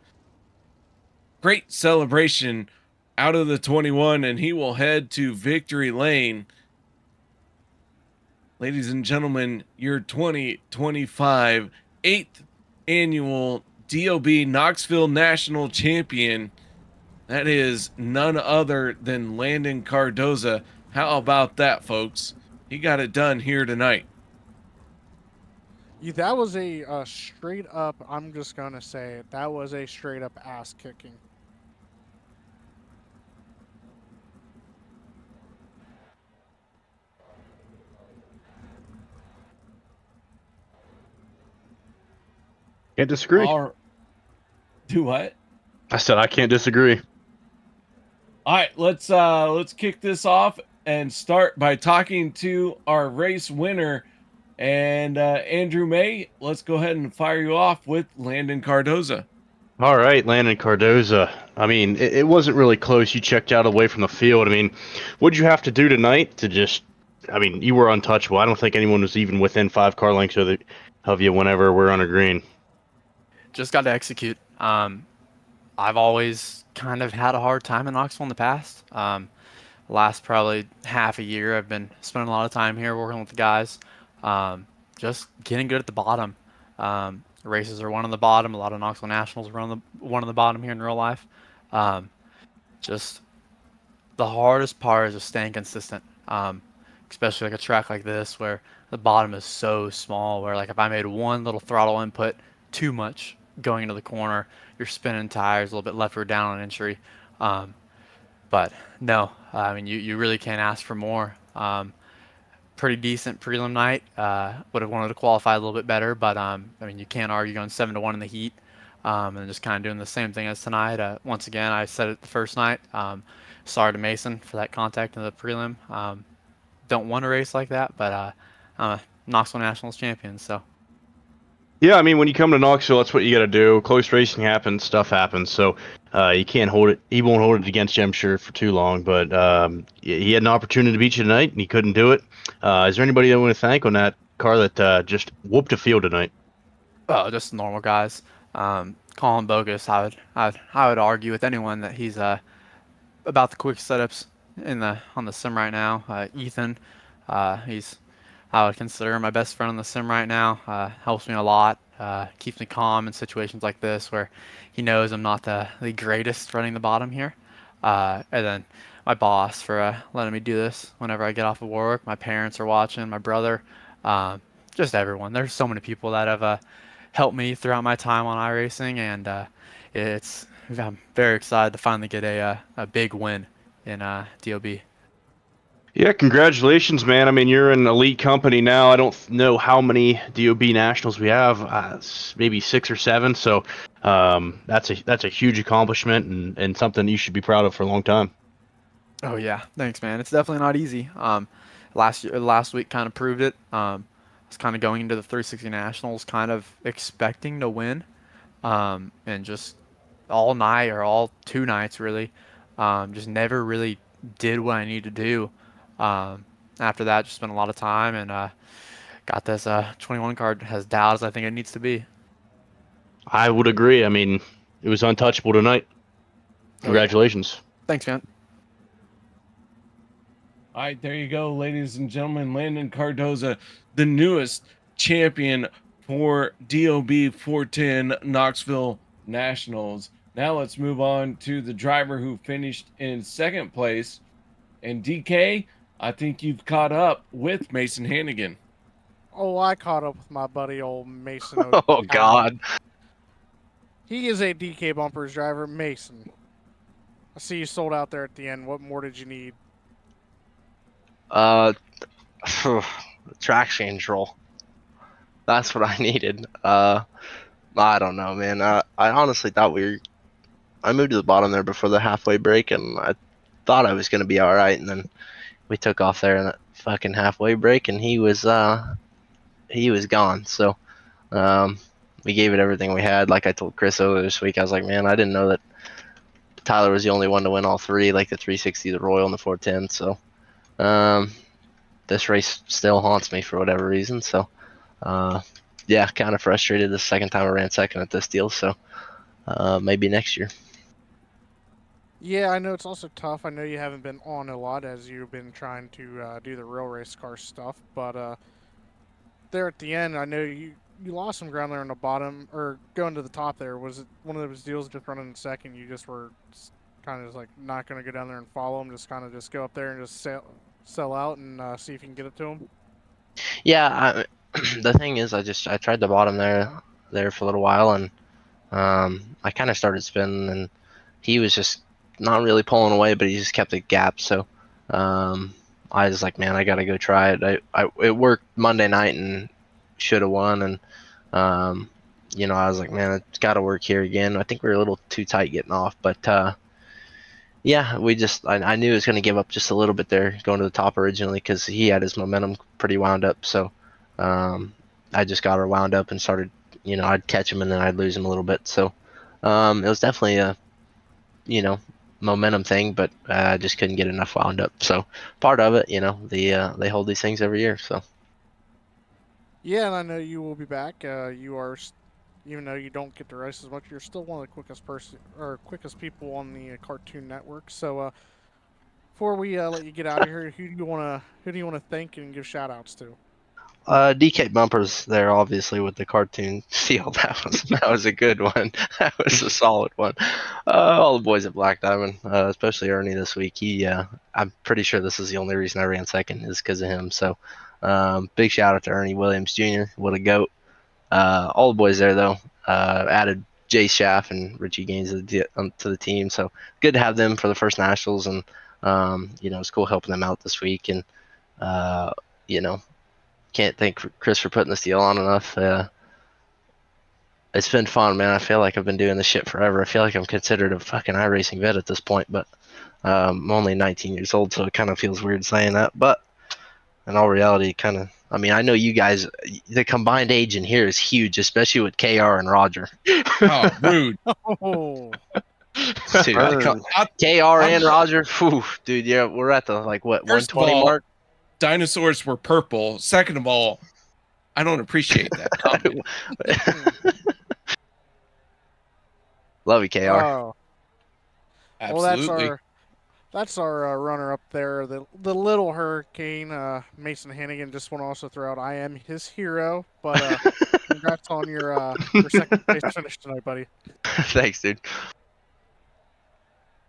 Great celebration out of the 21, and he will head to victory lane. Ladies and gentlemen, your 2025 8th annual DOB Knoxville National Champion. That is none other than Landon Cardoza. How about that, folks? He got it done here tonight. Yeah, that was a straight up, I'm just going to say it, that was a straight up ass kicking. Can't disagree. Do what? I said I can't disagree. All right, let's kick this off and start by talking to our race winner. And Andrew May, let's go ahead and fire you off with Landon Cardoza. All right, Landon Cardoza. I mean, it wasn't really close. You checked out away from the field. I mean, what'd you have to do tonight to just, I mean, you were untouchable. I don't think anyone was even within 5 car lengths of you whenever we're on a green. Just got to execute. I've always kind of had a hard time in Knoxville in the past. Last probably half a year, I've been spending a lot of time here working with the guys. Just getting good at the bottom. Races are one on the bottom. A lot of Knoxville Nationals are one on the bottom here in real life. Just the hardest part is just staying consistent. Especially like a track like this where the bottom is so small, where like if I made one little throttle input too much going into the corner, you're spinning tires a little bit left or down on entry. But no, I mean, you really can't ask for more. Pretty decent prelim night. Would have wanted to qualify a little bit better, but I mean, you can't argue going 7-1 in the heat, and just kind of doing the same thing as tonight. Once again, I said it the first night. Sorry to Mason for that contact in the prelim. Don't want to race like that, but I'm a Knoxville Nationals champion, so. Yeah, I mean, when you come to Knoxville, that's what you got to do. Close racing happens, stuff happens. So You can't hold it. He won't hold it against you, I'm sure, for too long. But he had an opportunity to beat you tonight, and he couldn't do it. Is there anybody I want to thank on that car that just whooped a field tonight? Oh, just normal guys. Colin Bogus, I would argue with anyone that he's about the quick setups on the sim right now. Ethan, he's I would consider my best friend on the sim right now. Helps me a lot. Keeps me calm in situations like this where he knows I'm not the greatest running the bottom here. And then my boss for letting me do this whenever I get off of work. My parents are watching. My brother, just everyone. There's so many people that have helped me throughout my time on iRacing, and I'm very excited to finally get a big win in DOB. Yeah, congratulations, man. I mean, you're an elite company now. I don't know how many DOB nationals we have, maybe 6 or 7. So that's a huge accomplishment and something you should be proud of for a long time. Oh yeah, thanks, man. It's definitely not easy. Last week kind of proved it. I was kind of going into the 360 Nationals, kind of expecting to win, and just all night or all 2 nights really, just never really did what I needed to do. After that, just spent a lot of time and got this 21 card as dialed as I think it needs to be. I would agree. I mean, it was untouchable tonight. Congratulations. Thanks, man. All right, there you go, ladies and gentlemen. Landon Cardoza, the newest champion for DOB 410 Knoxville Nationals. Now let's move on to the driver who finished in second place. And DK, I think you've caught up with Mason Hannigan. Oh, I caught up with my buddy old Mason. Oh, God. He is a DK Bumpers driver. Mason, I see you sold out there at the end. What more did you need? Track change roll. That's what I needed. I don't know, man. I honestly thought I moved to the bottom there before the halfway break, and I thought I was going to be all right, and then we took off there in that fucking halfway break, and he was gone. So we gave it everything we had. Like I told Chris earlier this week, I was like, man, I didn't know that Tyler was the only one to win all 3, like the 360, the Royal, and the 410. So this race still haunts me for whatever reason. So yeah, kind of frustrated the second time I ran second at this deal. So maybe next year. Yeah, I know it's also tough. I know you haven't been on a lot as you've been trying to do the real race car stuff, but there at the end, I know you lost some ground there on the bottom, or going to the top there. Was it one of those deals just running in second, you just were kind of just like not going to go down there and follow them, just kind of just go up there and just sell out and see if you can get it to them? Yeah, the thing is, I tried the bottom there for a little while, and I kind of started spinning, and he was just not really pulling away, but he just kept a gap. So I was like, man, I got to go try it. It worked Monday night and should have won, and I was like, man, it's got to work here again. I think we were a little too tight getting off, but yeah, I knew he was going to give up just a little bit there going to the top originally because he had his momentum pretty wound up. So I just got her wound up and started, I'd catch him and then I'd lose him a little bit. So it was definitely a, momentum thing, but I just couldn't get enough wound up. So part of it, they hold these things every year. So yeah, and I know you will be back. You are, even though you don't get to race as much, you're still one of the quickest people on the Cartoon Network. So before we let you get out of here, who do you want to thank and give shout outs to? DK Bumpers there, obviously, with the cartoon seal. That was a good one. That was a solid one. All the boys at Black Diamond, especially Ernie this week. I'm pretty sure this is the only reason I ran second is because of him. So big shout out to Ernie Williams Jr. What a goat. All the boys there though, added Jay Schaff and Richie Gaines to the team. So good to have them for the first nationals, and it's cool helping them out this week. And can't thank Chris for putting this deal on enough. It's been fun, man. I feel like I've been doing this shit forever. I feel like I'm considered a fucking iRacing vet at this point, but I'm only 19 years old, so it kind of feels weird saying that. But in all reality, I know you guys, the combined age in here is huge, especially with KR and Roger. Oh, rude. Oh, Dude, Burn. KR and Roger, whew, dude, yeah, we're at the like what First of 120 all, mark. dinosaurs were purple. Second of all, I don't appreciate that comment. Love you, KR. Oh, well, Absolutely. that's our runner up there. The little hurricane, Mason Hannigan. Just want to also throw out, I am his hero. But congrats on your second place finish tonight, buddy. Thanks, dude.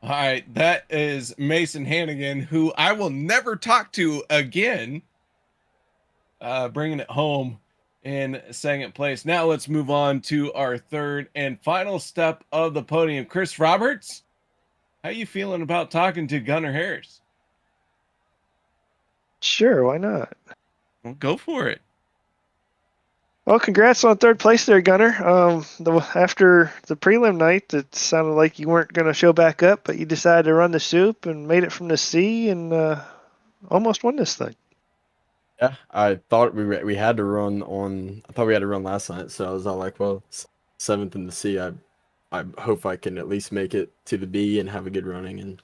All right, that is Mason Hannigan, who I will never talk to again. Bringing it home in second place. Now let's move on to our third and final step of the podium. Chris Roberts, how you feeling about talking to Gunnar Harris? Sure, why not? Well, go for it. Well, congrats on third place there, Gunner. After the prelim night, it sounded like you weren't going to show back up, but you decided to run the soup and made it from the C and almost won this thing. Yeah, I thought we had to run on. I thought we had to run last night, so I was all like, "Well, seventh in the C. I hope I can at least make it to the B and have a good running." And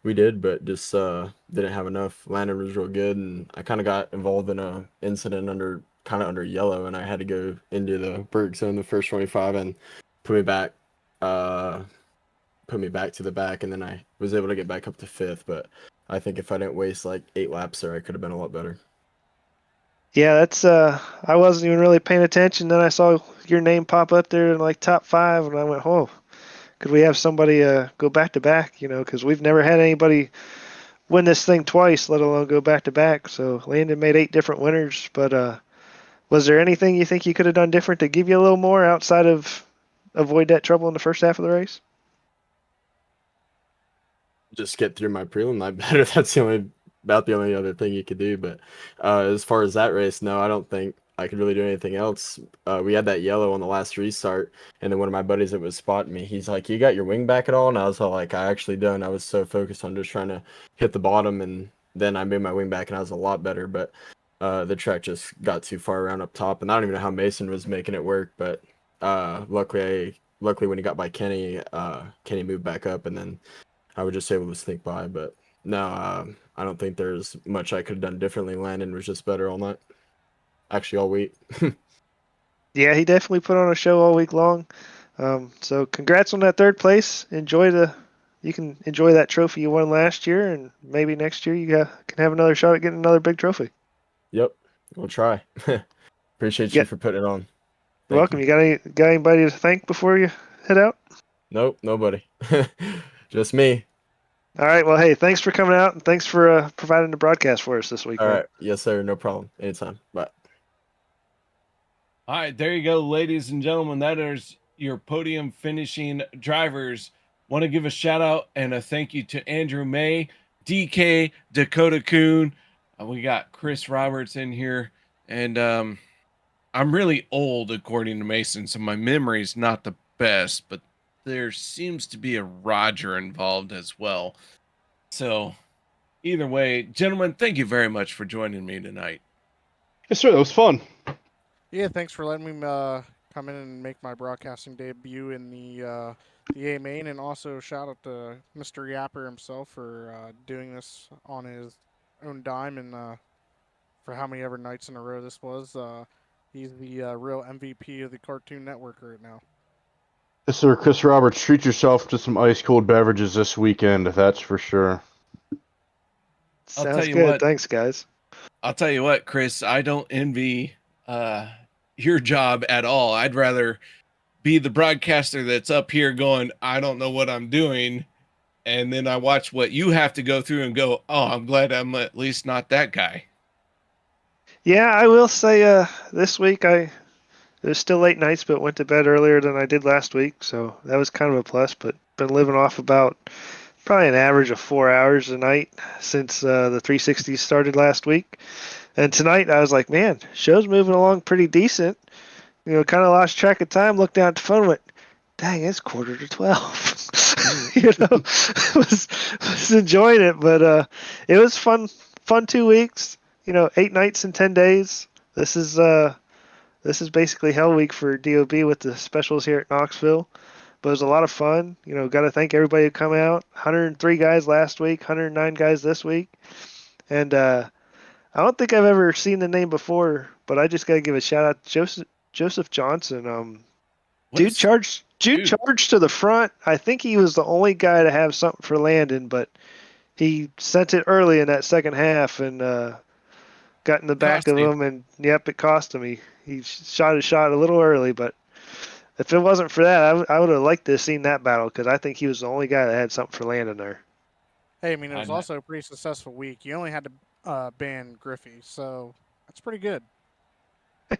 we did, but just didn't have enough. Landon was real good, and I kind of got involved in a incident under yellow, and I had to go into the break zone the first 25 and put me back to the back, and then I was able to get back up to fifth. But I think if I didn't waste like 8 laps there, I could have been a lot better. Yeah, that's I wasn't even really paying attention. Then I saw your name pop up there in like top 5, and I went, "Oh, could we have somebody go back to back?" You know, because we've never had anybody win this thing twice, let alone go back to back. So Landon made 8 different winners. But was there anything you think you could have done different to give you a little more outside of avoid that trouble in the first half of the race? Just get through my prelim night better. That's about the only other thing you could do. But as far as that race, no, I don't think I could really do anything else. We had that yellow on the last restart, and then one of my buddies that was spotting me, he's like, "You got your wing back at all?" And I was all like, "I actually don't." I was so focused on just trying to hit the bottom, and then I made my wing back, and I was a lot better. But the track just got too far around up top, and I don't even know how Mason was making it work. But luckily when he got by Kenny, Kenny moved back up, and then I was just able to sneak by. But no, I don't think there's much I could have done differently. Landon was just better all night. Actually, all week. Yeah, he definitely put on a show all week long. So congrats on that third place. You can enjoy that trophy you won last year, and maybe next year you can have another shot at getting another big trophy. Yep, we'll try. Appreciate you for putting it on. You're welcome. You got anybody to thank before you head out? Nope, nobody. Just me. All right. Well, hey, thanks for coming out, and thanks for providing the broadcast for us this week. All man. right. Yes, sir. No problem. Anytime. Bye. All right, there you go, ladies and gentlemen. That is your podium finishing drivers. Want to give a shout out and a thank you to Andrew May, DK, Dakota Kuhn. We got Chris Roberts in here, and I'm really old according to Mason, so my memory's not the best, but there seems to be a Roger involved as well. So either way, gentlemen, thank you very much for joining me tonight. Yes, sir. That was fun. Yeah, thanks for letting me come in and make my broadcasting debut in the A main, and also shout out to Mr. Yapper himself for doing this on his own dime, and for how many ever nights in a row this was. He's the real MVP of the Cartoon Network right now. Yes, sir. Chris Roberts, treat yourself to some ice cold beverages this weekend. That's for sure. Sounds good. Thanks, guys. I'll tell you what, Chris, I don't envy your job at all. I'd rather be the broadcaster that's up here going, I don't know what I'm doing. And then I watch what you have to go through and go, oh, I'm glad I'm at least not that guy. Yeah, I will say this week it was still late nights, but went to bed earlier than I did last week. So that was kind of a plus, but been living off about probably an average of 4 hours a night since the 360s started last week. And tonight I was like, man, show's moving along pretty decent. You know, kind of lost track of time, looked down at the phone and went, dang, it's 11:45. You know, was enjoying it, but it was fun 2 weeks, 8 nights and 10 days. This is basically hell week for DOB with the specials here at Knoxville. but it was a lot of fun. You know, got to thank everybody who come out. 103 guys last week, 109 guys this week, and I don't think I've ever seen the name before, but I just got to give a shout out to Joseph Johnson. Dude charged to the front. I think he was the only guy to have something for Landon, but he sent it early in that second half and got in the back of him, and yep, it cost him. He shot his shot a little early, but if it wasn't for that, I would have liked to have seen that battle because I think he was the only guy that had something for Landon there. Hey, I mean, it was also a pretty successful week. You only had to ban Griffey, so that's pretty good.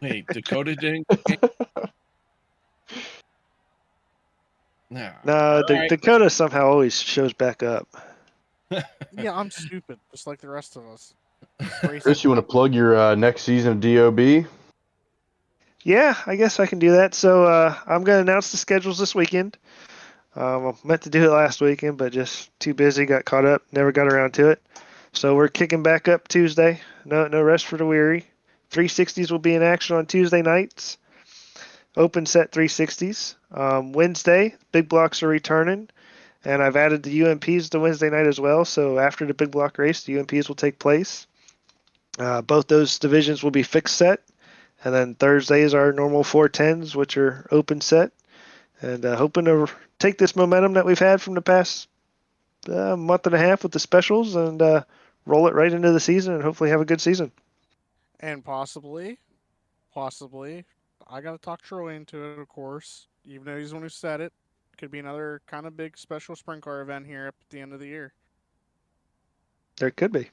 Wait, Dakota didn't? No. Right. Dakota somehow always shows back up. Yeah, I'm stupid, just like the rest of us. Chris, you want to plug your next season of DOB? Yeah, I guess I can do that. So I'm going to announce the schedules this weekend. I meant to do it last weekend, but just too busy, got caught up, never got around to it. So we're kicking back up Tuesday. No rest for the weary. 360s will be in action on Tuesday nights. Open set 360s. Wednesday, big blocks are returning, and I've added the UMPs to Wednesday night as well. So after the big block race, the UMPs will take place. Both those divisions will be fixed set, and then Thursday is our normal 410s, which are open set, and hoping to take this momentum that we've had from the past month and a half with the specials and roll it right into the season and hopefully have a good season. And possibly, I got to talk Troy into it, of course. Even though he's the one who said it, could be another kind of big special sprint car event here up at the end of the year. There could be.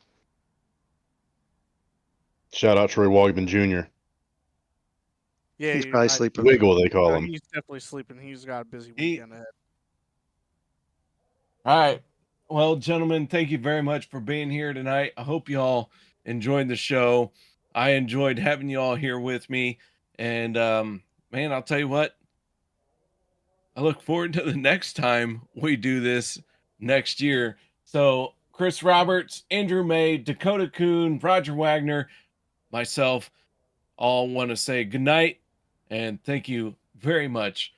Shout out Troy Wogman Jr. Yeah, he's probably sleeping. Wiggle, they call him. He's definitely sleeping. He's got a busy weekend ahead. All right. Well, gentlemen, thank you very much for being here tonight. I hope you all enjoyed the show. I enjoyed having you all here with me. And, man, I'll tell you what, I look forward to the next time we do this next year. So Chris Roberts, Andrew May, Dakota Kuhn, Roger Wagner, myself, all want to say good night and thank you very much